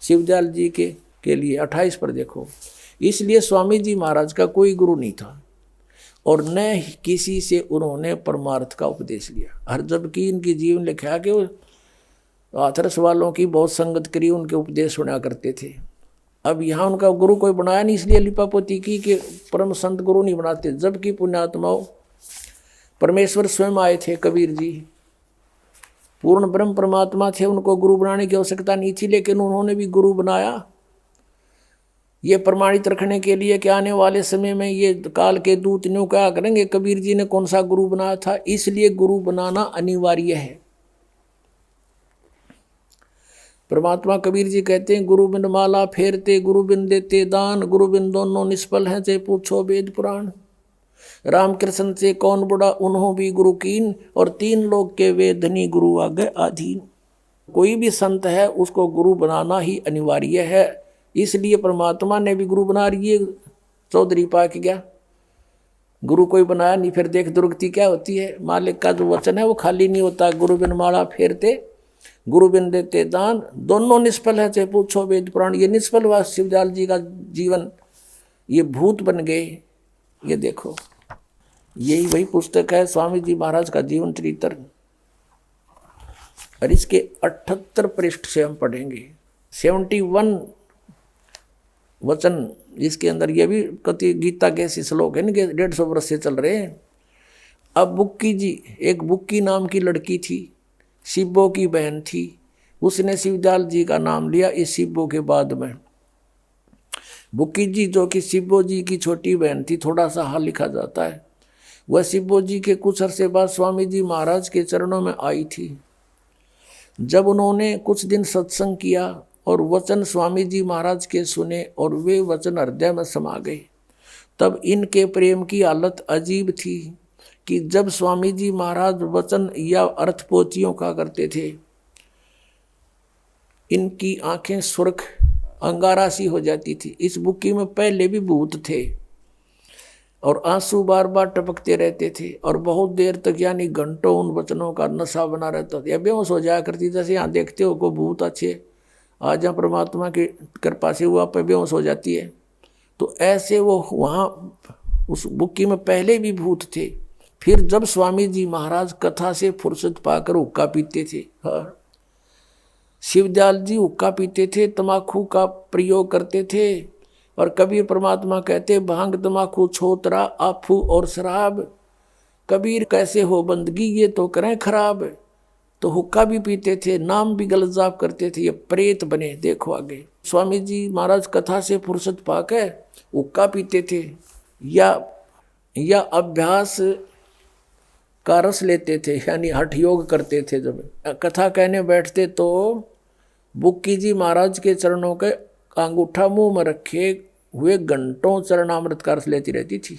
शिवदयाल जी के लिए। 28 पर देखो, इसलिए स्वामी जी महाराज का कोई गुरु नहीं था, और न किसी से उन्होंने परमार्थ का उपदेश लिया। हर जबकि इनकी जीवन लिखा कि हाथरस वालों की बहुत संगत करी, उनके उपदेश सुना करते थे। अब यहाँ उनका गुरु कोई बनाया नहीं, इसलिए लिपापोती की कि परम संत गुरु नहीं बनाते। जबकि पुण्यात्माओं परमेश्वर स्वयं आए थे, कबीर जी पूर्ण ब्रह्म परमात्मा थे, उनको गुरु बनाने की आवश्यकता नहीं थी, लेकिन उन्होंने भी गुरु बनाया। ये प्रमाणित रखने के लिए कि आने वाले समय में ये काल के दूत न्यू क्या करेंगे, कबीर जी ने कौन सा गुरु बनाया था, इसलिए गुरु बनाना अनिवार्य है। परमात्मा कबीर जी कहते हैं, गुरु बिन माला फेरते, गुरु बिन देते दान, गुरु बिन दोनों निष्फल हैं, चाहे पूछो वेद पुराण। रामकृष्ण से कौन बुढ़ा उन्हों भी गुरु कीन, और 3 लोग के वेदनी गुरु आगे आधीन। कोई भी संत है उसको गुरु बनाना ही अनिवार्य है, इसलिए परमात्मा ने भी गुरु बना रही है। चौधरी पाक गया, गुरु कोई बनाया नहीं। फिर देख दुर्गति क्या होती है। मालिक का जो वचन है वो खाली नहीं होता। गुरु बिन माला फेरते, गुरु बिन देते दान, दोनों निष्फल है, चाहे पूछो वेद पुराण। ये निष्फल हुआ शिवदयाल जी का जीवन, ये भूत बन गए। ये देखो, यही वही पुस्तक है स्वामी जी महाराज का जीवन चरित्र, और इसके 78 पृष्ठ से हम पढ़ेंगे। 71 वचन इसके अंदर, ये भी कति गीता के ऐसे श्लोक है इनके 150 वर्ष से चल रहे हैं। अब बुक्की जी, एक बुक्की नाम की लड़की थी, शिब्बो की बहन थी, उसने शिवदयाल जी का नाम लिया इस शिब्बो के बाद में। बुक्की जी जो कि शिब्बो जी की छोटी बहन थी, थोड़ा सा हाल लिखा जाता है, वह शिब्बो जी के कुछ अरसे बाद स्वामी जी महाराज के चरणों में आई थी। जब उन्होंने कुछ दिन सत्संग किया और वचन स्वामी जी महाराज के सुने और वे वचन हृदय में समा गए, तब इनके प्रेम की हालत अजीब थी कि जब स्वामी जी महाराज वचन या अर्थपोथियों का करते थे, इनकी आंखें सुर्ख अंगारा सी हो जाती थी। इस बुक्की में पहले भी भूत थे और आंसू बार बार टपकते रहते थे, और बहुत देर तक यानी घंटों उन वचनों का नशा बना रहता था। या बेहोश हो जाया करती, जैसे यहाँ देखते हो को भूत अच्छे आज यहाँ परमात्मा की कृपा से वो आप बेहोश हो जाती है, तो ऐसे वो वहाँ उस बुक्की में पहले भी भूत थे। फिर जब स्वामी जी महाराज कथा से फुर्सत पाकर हुक्का पीते थे, शिवदयाल जी हुक्का पीते थे, तमाकू का प्रयोग करते थे, और कबीर परमात्मा कहते भांग तमाकू छोतरा आफू और शराब, कबीर कैसे हो बंदगी ये तो करें खराब। तो हुक्का भी पीते थे, नाम भी गलत जाप करते थे, ये प्रेत बने। देखो आगे स्वामी जी महाराज कथा से फुर्सत पाकर हुक्का पीते थे, या अभ्यास का रस लेते थे, यानी हठ योग करते थे। जब कथा कहने बैठते तो बुक्की जी महाराज के चरणों के अंगूठा मुंह में रखे हुए घंटों चरणामृत का रस लेती रहती थी।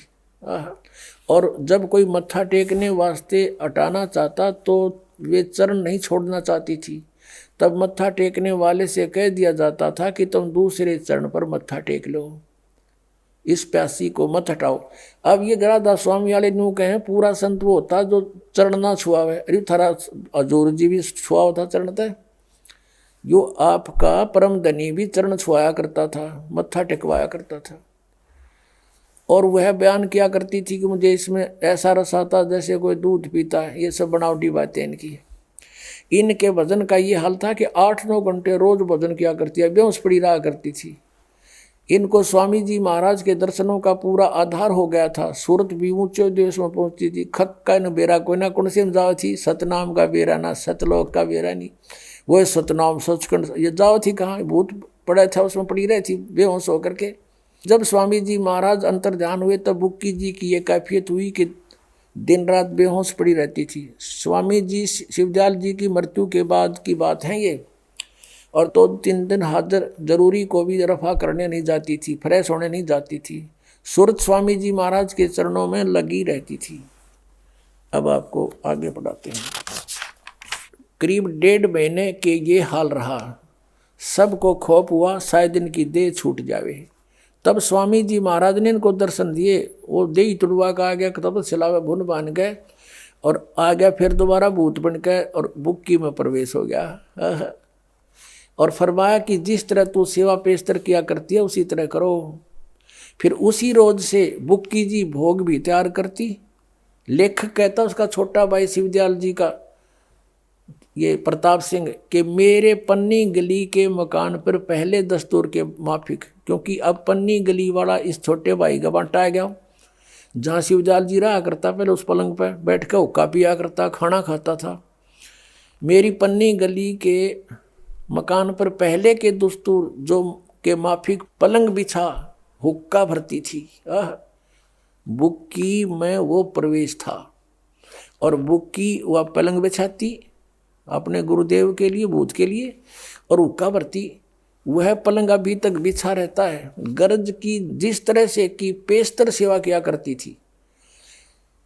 और जब कोई मत्था टेकने वास्ते हटाना चाहता तो वे चरण नहीं छोड़ना चाहती थी, तब मत्था टेकने वाले से कह दिया जाता था कि तुम दूसरे चरण पर मत्था टेक लो, इस प्यासी को मत हटाओ। अब ये गरादास स्वामी वाले न्यू कहें पूरा संत वो होता जो चरण ना छुआवे। अरे थारा हजूर जी भी छुआ होता चरण तय, यो आपका परम धनी भी चरण छुआया करता था, मत्था टेकवाया करता था। और वह बयान किया करती थी कि मुझे इसमें ऐसा रस आता जैसे कोई दूध पीता है। ये सब बनावटी बातें इनकी। इनके भजन का ये हाल था कि 8-9 घंटे रोज भजन किया करती है, बेहोश पड़ी रहा करती थी। इनको स्वामी जी महाराज के दर्शनों का पूरा आधार हो गया था। सूरत भी ऊंचे देश में पहुंचती थी। खक का न बेरा कोई ना कौन से में जाओ थी, सतनाम का बेरा ना सतलोक का बेरा नहीं, वो सतनाम सचखंड ये जाओ थी कहाँ, भूत पड़ा था उसमें पड़ी रही थी बेहोश होकर के। जब स्वामी जी महाराज अंतर ध्यान हुए तब बुक्की जी की ये कैफियत हुई कि दिन रात बेहोश पड़ी रहती थी। स्वामी जी शिवदयाल जी की मृत्यु के बाद की बात है ये। और 2-3 दिन हाजिर जरूरी को भी रफा करने नहीं जाती थी, फ्रेश होने नहीं जाती थी, सूरत स्वामी जी महाराज के चरणों में लगी रहती थी। अब आपको आगे पढ़ाते हैं। करीब 1.5 महीने के ये हाल रहा। सबको खौफ हुआ शायद इनकी देह छूट जावे। तब स्वामी जी महाराज ने इनको दर्शन दिए। वो देही तुड़वा का आ गया, तब सिलावे भुन बांध गए और आ गया फिर दोबारा भूत बन के और बुक्की में प्रवेश हो गया। और फरमाया कि जिस तरह तू सेवा पेशतर किया करती है उसी तरह करो। फिर उसी रोज से बुक्की जी भोग भी तैयार करती। लेखक कहता उसका छोटा भाई शिवदयाल जी का ये प्रताप सिंह के मेरे पन्नी गली के मकान पर पहले दस्तूर के माफिक, क्योंकि अब पन्नी गली वाला इस छोटे भाई का बांटा गया। जहाँ शिवदयाल जी रहा करता पहले उस पलंग पर बैठ कर हुक्का पिया करता, खाना खाता था। मेरी पन्नी गली के मकान पर पहले के दस्तूर जो के माफिक पलंग बिछा हुक्का भरती थी। बुक्की में वो प्रवेश था और बुक्की वह पलंग बिछाती अपने गुरुदेव के लिए, भूत के लिए, और हुक्का भरती। वह पलंग अभी तक बिछा रहता है। गरज की जिस तरह से की पेशतर सेवा किया करती थी।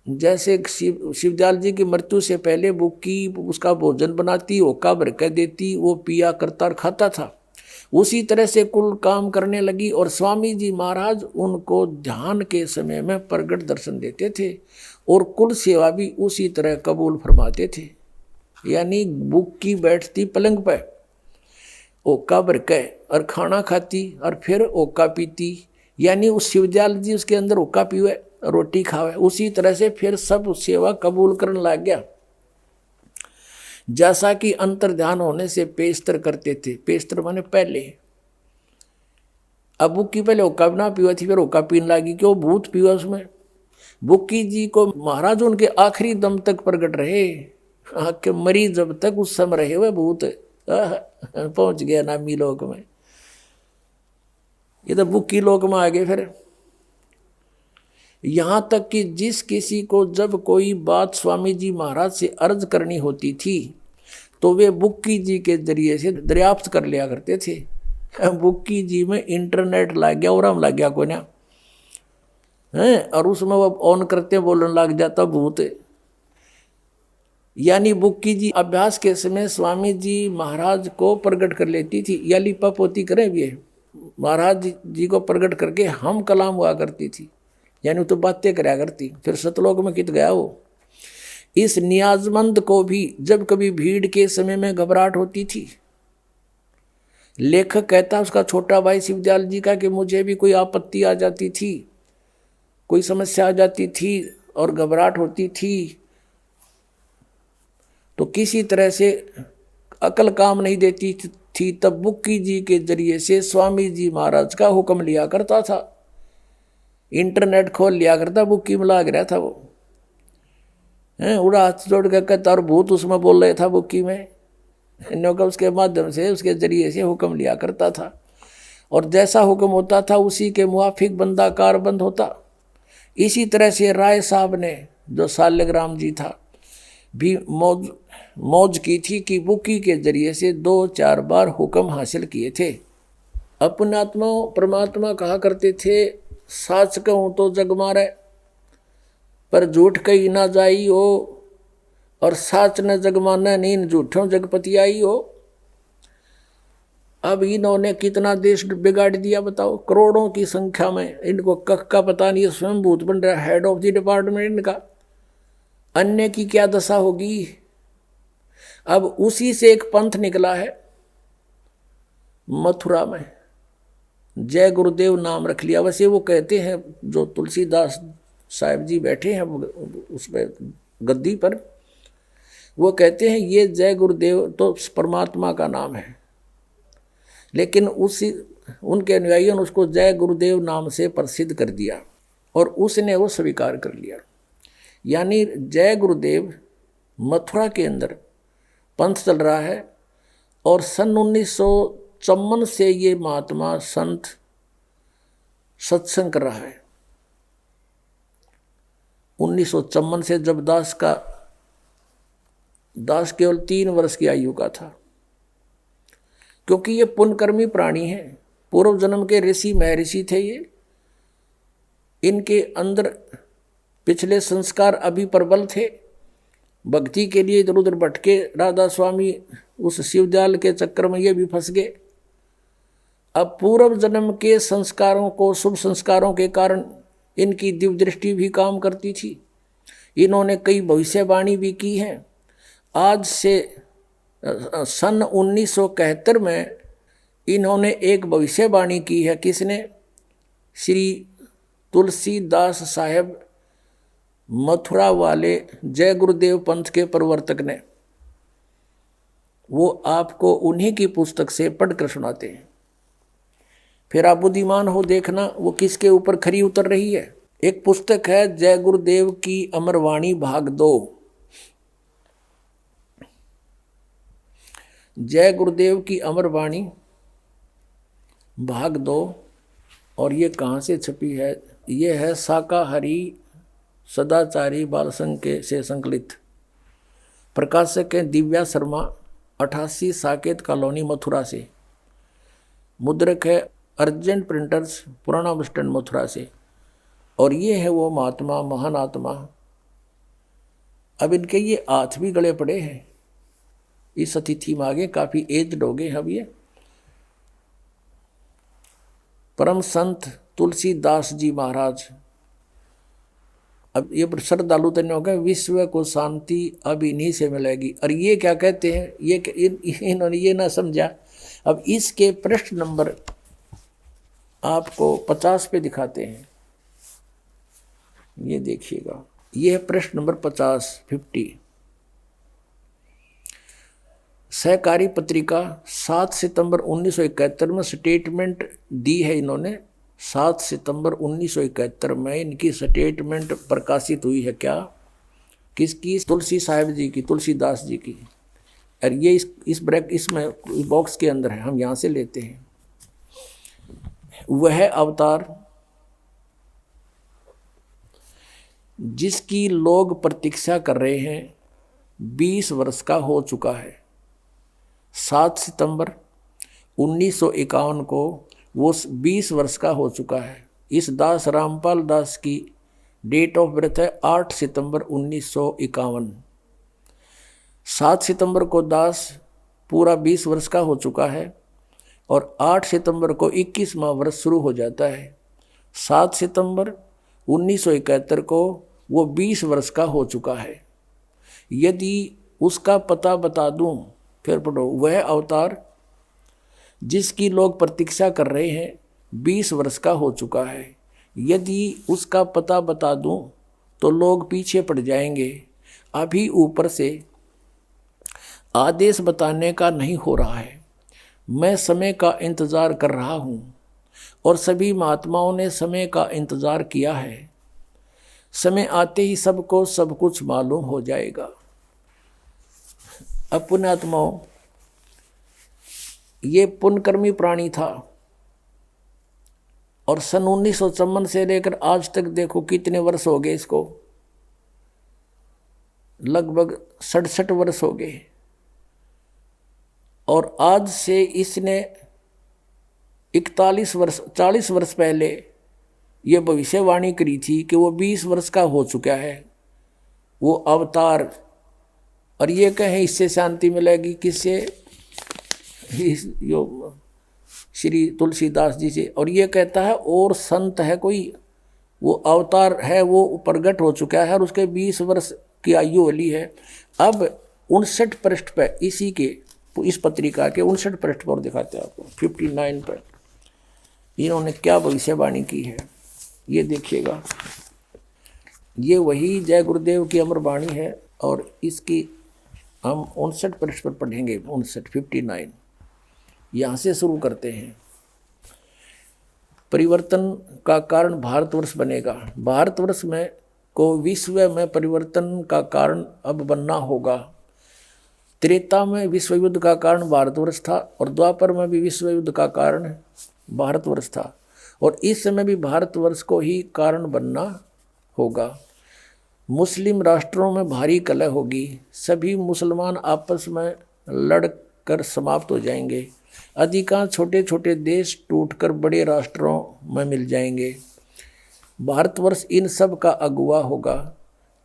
जैसे शिवदयाल जी की मृत्यु से पहले बुक्की उसका भोजन बनाती, हुक्का भर कर देती, वो पिया करता और खाता था। उसी तरह से कुल काम करने लगी और स्वामी जी महाराज उनको ध्यान के समय में प्रगट दर्शन देते थे और कुल सेवा भी उसी तरह कबूल फरमाते थे। यानी बुक्की बैठती पलंग पर, ओका भर के और खाना खाती और फिर ओका पीती। यानी उस शिवदयाल जी उसके अंदर ओका पीवे, रोटी खावे। उसी तरह से फिर सब सेवा कबूल करने लग गया। जैसा कि अंतर ध्यान होने से पेशतर करते थे। पेशतर माने पहले। अब बुक्की पहले ओका ना पीवा थी, फिर ओका पीने लगी, क्यों भूत पीवा उसमें। बुक्की जी को महाराज उनके आखिरी दम तक प्रगट रहे कि मरी जब तक उस समय रहे वह भूत पहुंच गया नामी लोक में। ये तो बुक्की लोक में आ गए। फिर यहां तक कि जिस किसी को जब कोई बात स्वामी जी महाराज से अर्ज करनी होती थी तो वे बुक्की जी के जरिए से दरियाफ्त कर लिया करते थे। बुक्की जी में इंटरनेट लग गया और हम लग गया कोई ना है, और उसमें वो ऑन करते बोलने लग जाता भूत। यानी बुक्की जी अभ्यास के समय स्वामी जी महाराज को प्रकट कर लेती थी। या लिपा पोती करें भी महाराज जी को प्रकट करके हम कलाम हुआ करती थी, यानी तो बातें कराया करती। फिर सतलोक में कित गया वो। इस नियाजमंद को भी जब कभी भीड़ के समय में घबराहट होती थी, लेखक कहता उसका छोटा भाई शिवदयाल जी का कि मुझे भी कोई आपत्ति आ जाती थी, कोई समस्या आ जाती थी और घबराहट होती थी, तो किसी तरह से अकल काम नहीं देती थी तब बुक्की जी के जरिए से स्वामी जी महाराज का हुक्म लिया करता था। इंटरनेट खोल लिया करता, बुक्की में लाग रहा था वो, उड़ा हाथ जोड़ के कहता और भूत उसमें बोल रहे था बुक्की में। का उसके माध्यम से उसके जरिए से हुक्म लिया करता था और जैसा हुक्म होता था उसी के मुआफिक बंदा कारबंद होता। इसी तरह से राय साहब ने जो सालिग्राम जी था भी मौज की थी कि बुक्की के जरिए से 2-4 बार हुक्म हासिल किए थे। अपने आत्मा परमात्मा कहा करते थे, साच कहूँ तो जग मारे पर झूठ कही ना जाई हो, और साच न जग माने नीन झूठों जगपति आई हो। अब इन्होंने कितना देश बिगाड़ दिया बताओ, करोड़ों की संख्या में। इनको कख का पता नहीं, स्वयं भूत बन रहा, हेड ऑफ द डिपार्टमेंट इनका। अन्य की क्या दशा होगी। अब उसी से एक पंथ निकला है मथुरा में, जय गुरुदेव नाम रख लिया। वैसे वो कहते हैं जो तुलसीदास साहिब जी बैठे हैं उसमें गद्दी पर, वो कहते हैं ये जय गुरुदेव तो परमात्मा का नाम है, लेकिन उसी उनके अनुयायियों ने उसको जय गुरुदेव नाम से प्रसिद्ध कर दिया और उसने वो स्वीकार कर लिया। यानी जय गुरुदेव मथुरा के अंदर पंथ चल रहा है और सन 1954 से ये महात्मा संत सत्संग कर रहा है। 1954 से जब दास केवल 3 वर्ष की आयु का था, क्योंकि ये पुण्यकर्मी प्राणी हैं, पूर्व जन्म के ऋषि महर्षि थे ये, इनके अंदर पिछले संस्कार अभी प्रबल थे, भक्ति के लिए इधर उधर भटके राधा स्वामी उस शिवजाल के चक्कर में ये भी फंस गए। अब पूर्व जन्म के संस्कारों को, शुभ संस्कारों के कारण इनकी दिव्य दृष्टि भी काम करती थी। इन्होंने कई भविष्यवाणी भी की हैं। आज से सन 1971 में इन्होंने एक भविष्यवाणी की है। किसने? श्री तुलसीदास साहेब मथुरा वाले जय गुरुदेव पंथ के प्रवर्तक ने। वो आपको उन्हीं की पुस्तक से पढ़कर सुनाते हैं, फिर आप बुद्धिमान हो देखना वो किसके ऊपर खरी उतर रही है। एक पुस्तक है जय गुरुदेव की अमरवाणी भाग 2। जय गुरुदेव की अमरवाणी भाग 2, और ये कहाँ से छपी है? ये है शाकाहारी सदाचारी बाल संघ के से संकलित। प्रकाशक है दिव्या शर्मा, 88 साकेत कॉलोनी मथुरा से। मुद्रक है अर्जेंट प्रिंटर्स, पुराना बस स्टैंड मथुरा से। और ये है वो महात्मा, महान आत्मा। अब इनके ये हाथ भी गले पड़े हैं, इस अतिथि में आगे काफ़ी एज्ड हो गए। अब ये परम संत तुलसीदास जी महाराज। अब ये श्रद्धालु तन्य हो गए, विश्व को शांति अब इन्हीं से मिलेगी। और ये क्या कहते हैं, इन्होंने ये ना समझा। अब इसके पृष्ठ नंबर आपको 50 पे दिखाते हैं, ये देखिएगा। ये है पृष्ठ नंबर 50। सहकारी पत्रिका 7 सितंबर 1971 में स्टेटमेंट दी है इन्होंने। 7 सितंबर 1971 में इनकी स्टेटमेंट प्रकाशित हुई है। क्या? किसकी? तुलसी साहिब जी की, तुलसीदास जी की। और ये इसमें बॉक्स के अंदर है, हम यहाँ से लेते हैं। वह अवतार जिसकी लोग प्रतीक्षा कर रहे हैं 20 वर्ष का हो चुका है। 7 सितंबर 1951 को वो 20 वर्ष का हो चुका है। इस दास रामपाल दास की डेट ऑफ बर्थ है 8 सितंबर 1951। 7 सितंबर को दास पूरा 20 वर्ष का हो चुका है और 8 सितंबर को 21वां वर्ष शुरू हो जाता है। 7 सितंबर 1971 को वो 20 वर्ष का हो चुका है। यदि उसका पता बता दूं, फिर पढ़ो। वह अवतार जिसकी लोग प्रतीक्षा कर रहे हैं 20 वर्ष का हो चुका है। यदि उसका पता बता दूं तो लोग पीछे पड़ जाएंगे। अभी ऊपर से आदेश बताने का नहीं हो रहा है। मैं समय का इंतज़ार कर रहा हूँ और सभी महात्माओं ने समय का इंतज़ार किया है। समय आते ही सबको सब कुछ मालूम हो जाएगा। अब पुण्यात्माओं, ये पुण्यकर्मी प्राणी था और सन 1954 से लेकर आज तक देखो कितने वर्ष हो गए इसको, लगभग 67 वर्ष हो गए। और आज से इसने 40 वर्ष पहले ये भविष्यवाणी करी थी कि वो 20 वर्ष का हो चुका है वो अवतार, और ये कहें इससे शांति मिलेगी किससे? यो श्री तुलसीदास जी से। और ये कहता है और संत है कोई, वो अवतार है, वो प्रगट हो चुका है और उसके 20 वर्ष की आयु वाली है। अब 59 पृष्ठ पर इसी के इस पत्रिका के 59 पृष्ठ पर दिखाते हैं आपको, 59 पर इन्होंने क्या भविष्यवाणी की है ये देखिएगा। ये वही जय गुरुदेव की अमर वाणी है और इसकी हम 59 पृष्ठ पर पढ़ेंगे। 59 यहाँ से शुरू करते हैं। परिवर्तन का कारण भारतवर्ष बनेगा। भारतवर्ष में को विश्व में परिवर्तन का कारण अब बनना होगा। त्रेता में विश्व युद्ध का कारण भारतवर्ष था और द्वापर में भी विश्व युद्ध का कारण भारतवर्ष था और इस समय भी भारतवर्ष को ही कारण बनना होगा। मुस्लिम राष्ट्रों में भारी कलह होगी, सभी मुसलमान आपस में लड़कर समाप्त हो जाएंगे, अधिकांश छोटे छोटे देश टूटकर बड़े राष्ट्रों में मिल जाएंगे। भारतवर्ष इन सब का अगुवा होगा।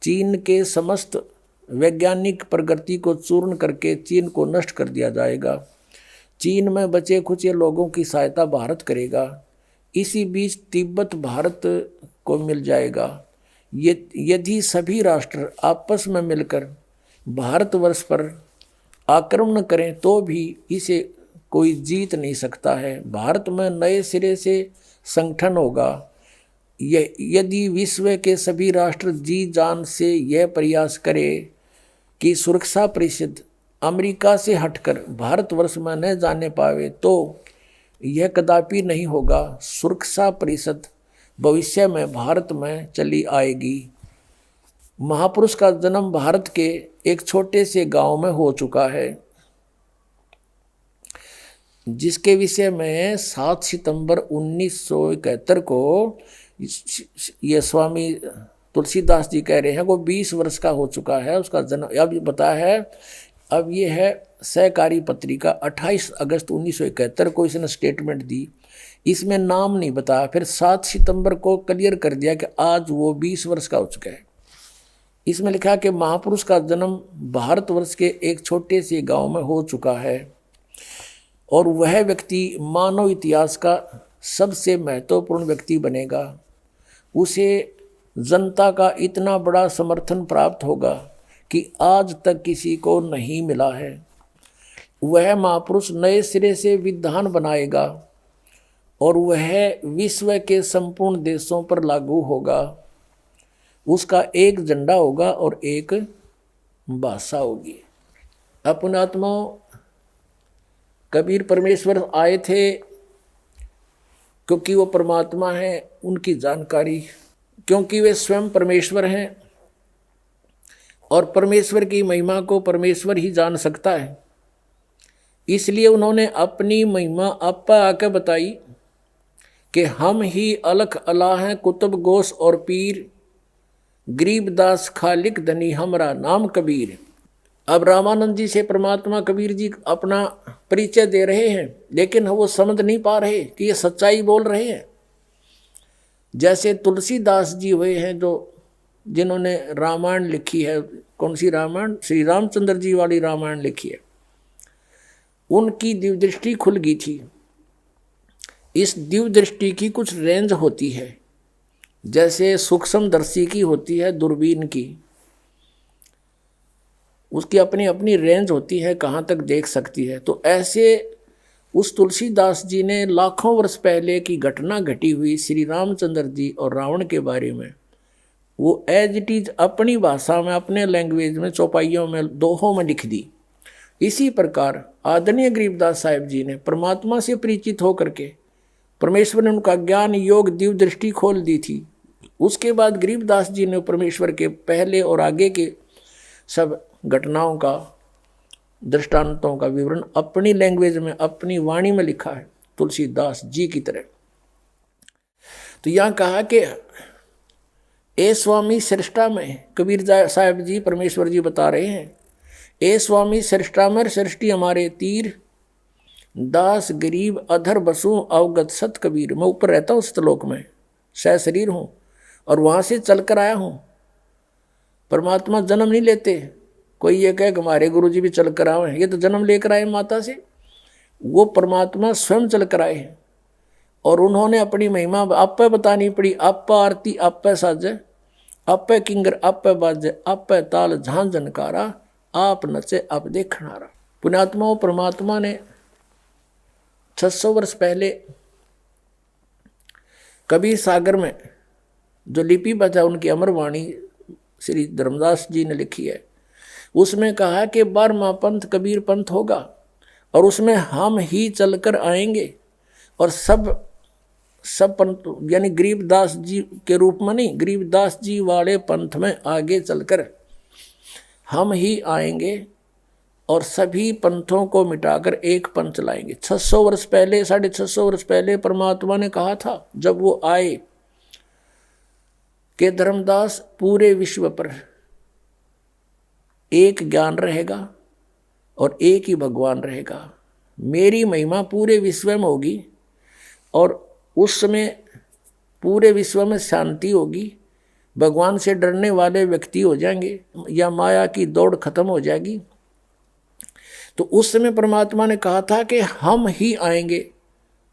चीन के समस्त वैज्ञानिक प्रगति को चूर्ण करके चीन को नष्ट कर दिया जाएगा। चीन में बचे खुचे लोगों की सहायता भारत करेगा। इसी बीच तिब्बत भारत को मिल जाएगा। यदि सभी राष्ट्र आपस में मिलकर भारतवर्ष पर आक्रमण करें तो भी इसे कोई जीत नहीं सकता है। भारत में नए सिरे से संगठन होगा। यदि विश्व के सभी राष्ट्र जी जान से यह प्रयास करें कि सुरक्षा परिषद अमेरिका से हटकर भारतवर्ष में न जाने पावे तो यह कदापि नहीं होगा। सुरक्षा परिषद भविष्य में भारत में चली आएगी। महापुरुष का जन्म भारत के एक छोटे से गांव में हो चुका है, जिसके विषय में 7 सितंबर 1971 को ये स्वामी तुलसीदास जी कह रहे हैं वो 20 वर्ष का हो चुका है उसका जन्म। अब बताया है, अब ये है सहकारी पत्रिका 28 अगस्त 1971 को इसने स्टेटमेंट दी। इसमें नाम नहीं बताया। फिर 7 सितंबर को क्लियर कर दिया कि आज वो 20 वर्ष का हो चुका है। इसमें लिखा कि महापुरुष का जन्म भारतवर्ष के एक छोटे से गांव में हो चुका है और वह व्यक्ति मानव इतिहास का सबसे महत्वपूर्ण व्यक्ति बनेगा। उसे जनता का इतना बड़ा समर्थन प्राप्त होगा कि आज तक किसी को नहीं मिला है। वह महापुरुष नए सिरे से विधान बनाएगा और वह विश्व के संपूर्ण देशों पर लागू होगा। उसका एक झंडा होगा और एक भाषा होगी। अपने आत्माओं, कबीर परमेश्वर आए थे क्योंकि वो परमात्मा है, उनकी जानकारी, क्योंकि वे स्वयं परमेश्वर हैं और परमेश्वर की महिमा को परमेश्वर ही जान सकता है। इसलिए उन्होंने अपनी महिमा आपा आकर बताई कि हम ही अलख अला हैं, कुतुब गोस और पीर, गरीबदास खालिक धनी हमरा नाम कबीर। अब रामानंद जी से परमात्मा कबीर जी अपना परिचय दे रहे हैं, लेकिन वो समझ नहीं पा रहे कि ये सच्चाई बोल रहे हैं। जैसे तुलसीदास जी हुए हैं जो जिन्होंने रामायण लिखी है, कौन सी रामायण? श्री रामचंद्र जी वाली रामायण लिखी है। उनकी दिव्य दृष्टि खुल गई थी। इस दिव्य दृष्टि की कुछ रेंज होती है, जैसे सूक्ष्मदर्शी की होती है दूरबीन की, उसकी अपनी अपनी रेंज होती है, कहाँ तक देख सकती है। तो ऐसे उस तुलसीदास जी ने लाखों वर्ष पहले की घटना घटी हुई श्री रामचंद्र जी और रावण के बारे में वो एज इट इज अपनी भाषा में, अपने लैंग्वेज में, चौपाइयों में, दोहों में लिख दी। इसी प्रकार आदरणीय गरीबदास साहिब जी ने परमात्मा से परिचित होकर के परमेश्वर ने उनका ज्ञान योग दिव्य दृष्टि खोल दी थी। उसके बाद गरीबदास जी ने परमेश्वर के पहले और आगे के सब घटनाओं का, दृष्टांतों का विवरण अपनी लैंग्वेज में, अपनी वाणी में लिखा है, तुलसीदास जी की तरह। तो यहाँ कहा कि ए स्वामी सृष्टा में, कबीर साहब जी परमेश्वर जी बता रहे हैं, ए स्वामी सृष्टा में सृष्टि हमारे तीर, दास गरीब अधर बसूं अवगत सत कबीर। मैं ऊपर रहता हूँ श्लोक में, सह शरीर हूँ और वहाँ से चल कर आया हूँ। परमात्मा जन्म नहीं लेते। कोई ये कहे कि हमारे गुरु जी भी चल कर आए, ये तो जन्म लेकर आए माता से। वो परमात्मा स्वयं चल कर आए हैं और उन्होंने अपनी महिमा आप पे बतानी पड़ी। आप आरती आप पे साजे, आप पे किंगर आप पे बाजे, आप पे ताल झांझ झनकारा, आप नचे आप देखनारा। पुण्यात्माओं, परमात्मा ने 600 वर्ष पहले कबीर सागर में जो लिपिबद्ध है उनकी अमरवाणी श्री धर्मदास जी ने लिखी है, उसमें कहा कि 12वां पंथ कबीर पंथ होगा और उसमें हम ही चलकर आएंगे और सब पंथ यानी गरीबदास जी के रूप में नहीं, गरीबदास जी वाले पंथ में आगे चलकर हम ही आएंगे और सभी पंथों को मिटाकर एक पंथ लाएंगे। 600 वर्ष पहले, 650 वर्ष पहले परमात्मा ने कहा था जब वो आए कि धर्मदास पूरे विश्व पर एक ज्ञान रहेगा और एक ही भगवान रहेगा। मेरी महिमा पूरे विश्व में होगी और उस समय पूरे विश्व में शांति होगी। भगवान से डरने वाले व्यक्ति हो जाएंगे या माया की दौड़ खत्म हो जाएगी। तो उस समय परमात्मा ने कहा था कि हम ही आएंगे।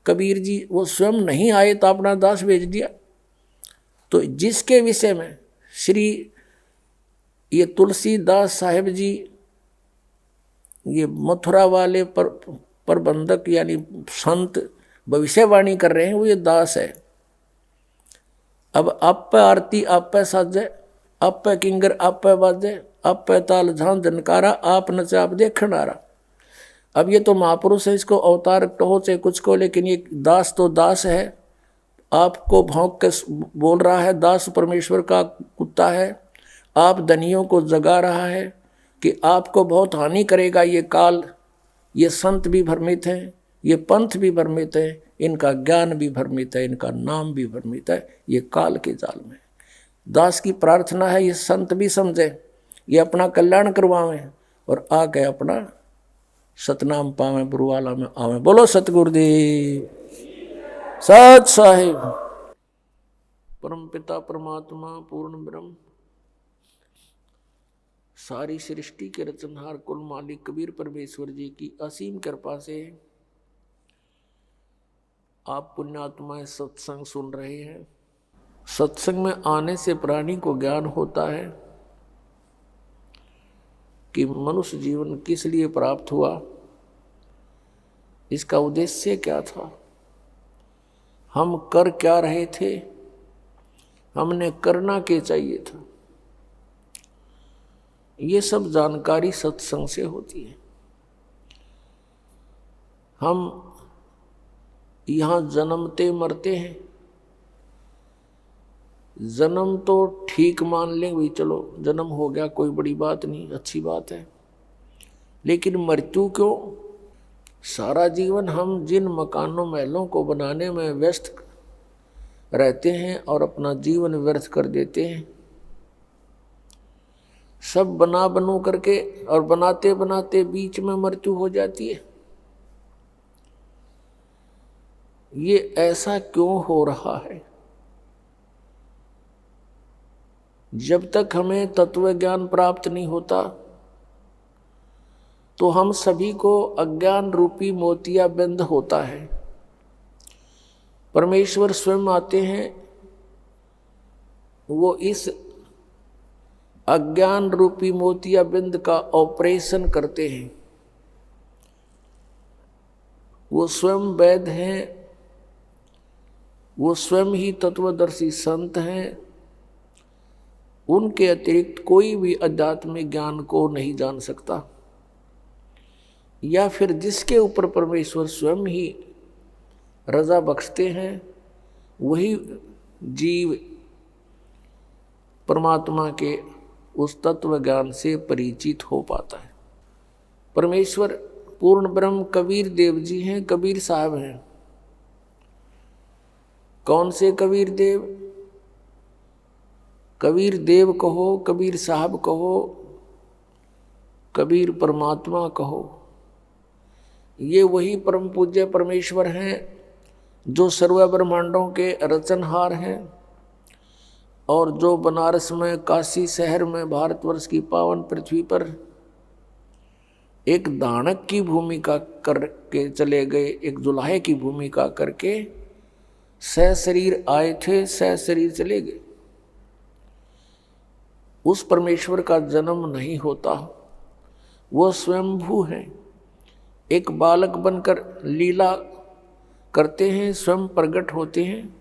कबीर जी वो स्वयं नहीं आए तो अपना दास भेज दिया। तो जिसके विषय में श्री ये तुलसीदास साहिब जी ये मथुरा वाले प्रबंधक यानी संत भविष्यवाणी कर रहे हैं, वो ये दास है। अब आप पे आरती आप पे साजे, आप पे किंगर आप पे बाजे, आप पे ताल झांझ झनकारा, आप नचे आप देखनारा। अब ये तो महापुरुष है, इसको अवतार कहो चाहे कुछ को, लेकिन ये दास तो दास है। आपको भौंक के बोल रहा है, दास परमेश्वर का कुत्ता है। आप धनियों को जगा रहा है कि आपको बहुत हानि करेगा ये काल। ये संत भी भ्रमित हैं, ये पंथ भी भ्रमित है, इनका ज्ञान भी भ्रमित है, इनका नाम भी भ्रमित है। ये काल के जाल में दास की प्रार्थना है ये संत भी समझे, ये अपना कल्याण करवावें और आके अपना सतनाम पावें, बुरवाला में आवें। बोलो सतगुरुदेव सत साहिब। परम पिता परमात्मा पूर्ण ब्रह्म सारी सृष्टि के रचनहार कुल मालिक कबीर परमेश्वर जी की असीम कृपा से आप पुण्यात्माएं सत्संग सुन रहे हैं। सत्संग में आने से प्राणी को ज्ञान होता है कि मनुष्य जीवन किस लिए प्राप्त हुआ, इसका उद्देश्य क्या था, हम कर क्या रहे थे, हमने करना क्या चाहिए था। ये सब जानकारी सत्संग से होती है। हम यहाँ जन्मते मरते हैं। जन्म तो ठीक मान लें, भाई चलो जन्म हो गया कोई बड़ी बात नहीं, अच्छी बात है। लेकिन मृत्यु क्यों? सारा जीवन हम जिन मकानों महलों को बनाने में व्यस्त रहते हैं और अपना जीवन व्यर्थ कर देते हैं। सब बना बनू करके और बनाते बनाते बीच में मृत्यु हो जाती है। ये ऐसा क्यों हो रहा है? जब तक हमें तत्व ज्ञान प्राप्त नहीं होता तो हम सभी को अज्ञान रूपी मोतियाबिंद होता है। परमेश्वर स्वयं आते हैं, वो इस अज्ञान रूपी मोतियाबिंद का ऑपरेशन करते हैं। वो स्वयं वैद्य हैं, वो स्वयं ही तत्वदर्शी संत हैं। उनके अतिरिक्त कोई भी आध्यात्मिक ज्ञान को नहीं जान सकता। या फिर जिसके ऊपर परमेश्वर स्वयं ही रजा बख्शते हैं, वही जीव परमात्मा के उस तत्व ज्ञान से परिचित हो पाता है। परमेश्वर पूर्ण ब्रह्म कबीर देव जी हैं, कबीर साहब हैं। कौन से कबीर देव? कबीर देव कहो, कबीर साहब कहो, कबीर परमात्मा कहो, ये वही परम पूज्य परमेश्वर हैं जो सर्व ब्रह्मांडों के रचनहार हैं और जो बनारस में, काशी शहर में, भारतवर्ष की पावन पृथ्वी पर एक दानक की भूमिका करके चले गए, एक जुलाहे की भूमिका करके सशरीर आए थे, सशरीर चले गए। उस परमेश्वर का जन्म नहीं होता, वो स्वयंभू हैं। एक बालक बनकर लीला करते हैं, स्वयं प्रकट होते हैं।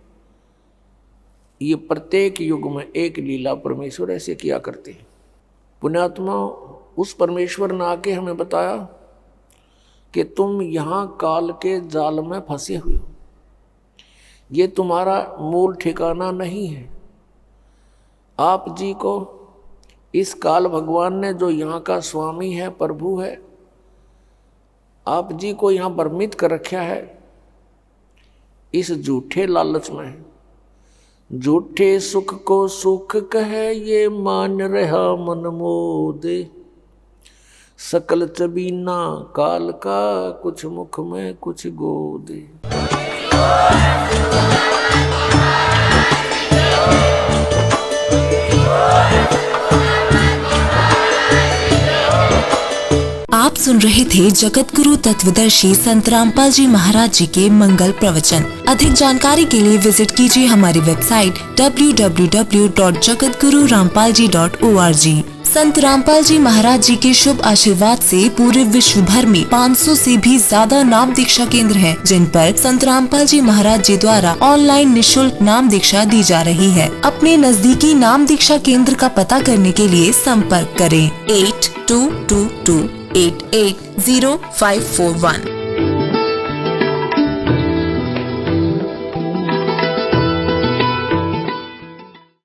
ये प्रत्येक युग में एक लीला परमेश्वर ऐसे किया करते हैं। पुण्यात्मा, उस परमेश्वर ने आके हमें बताया कि तुम यहाँ काल के जाल में फंसे हुए हो, ये तुम्हारा मूल ठिकाना नहीं है। आप जी को इस काल भगवान ने, जो यहाँ का स्वामी है, प्रभु है, आप जी को यहाँ भ्रमित कर रखा है इस झूठे लालच में। झूठे सुख को सुख कहे, ये मान रहा मन मोदे। सकल चबीना काल का, कुछ मुख में कुछ गोदे। आप सुन रहे थे जगत गुरु तत्वदर्शी संत रामपाल जी महाराज जी के मंगल प्रवचन। अधिक जानकारी के लिए विजिट कीजिए हमारी वेबसाइट www.jagatgururampalji.org। संत रामपाल जी महाराज जी के शुभ आशीर्वाद से पूरे विश्व भर में 500 से भी ज्यादा नाम दीक्षा केंद्र हैं, जिन पर संत रामपाल जी महाराज जी द्वारा ऑनलाइन निशुल्क नाम दीक्षा दी जा रही है। अपने नजदीकी नाम दीक्षा केंद्र का पता करने के लिए संपर्क करें 8222880541।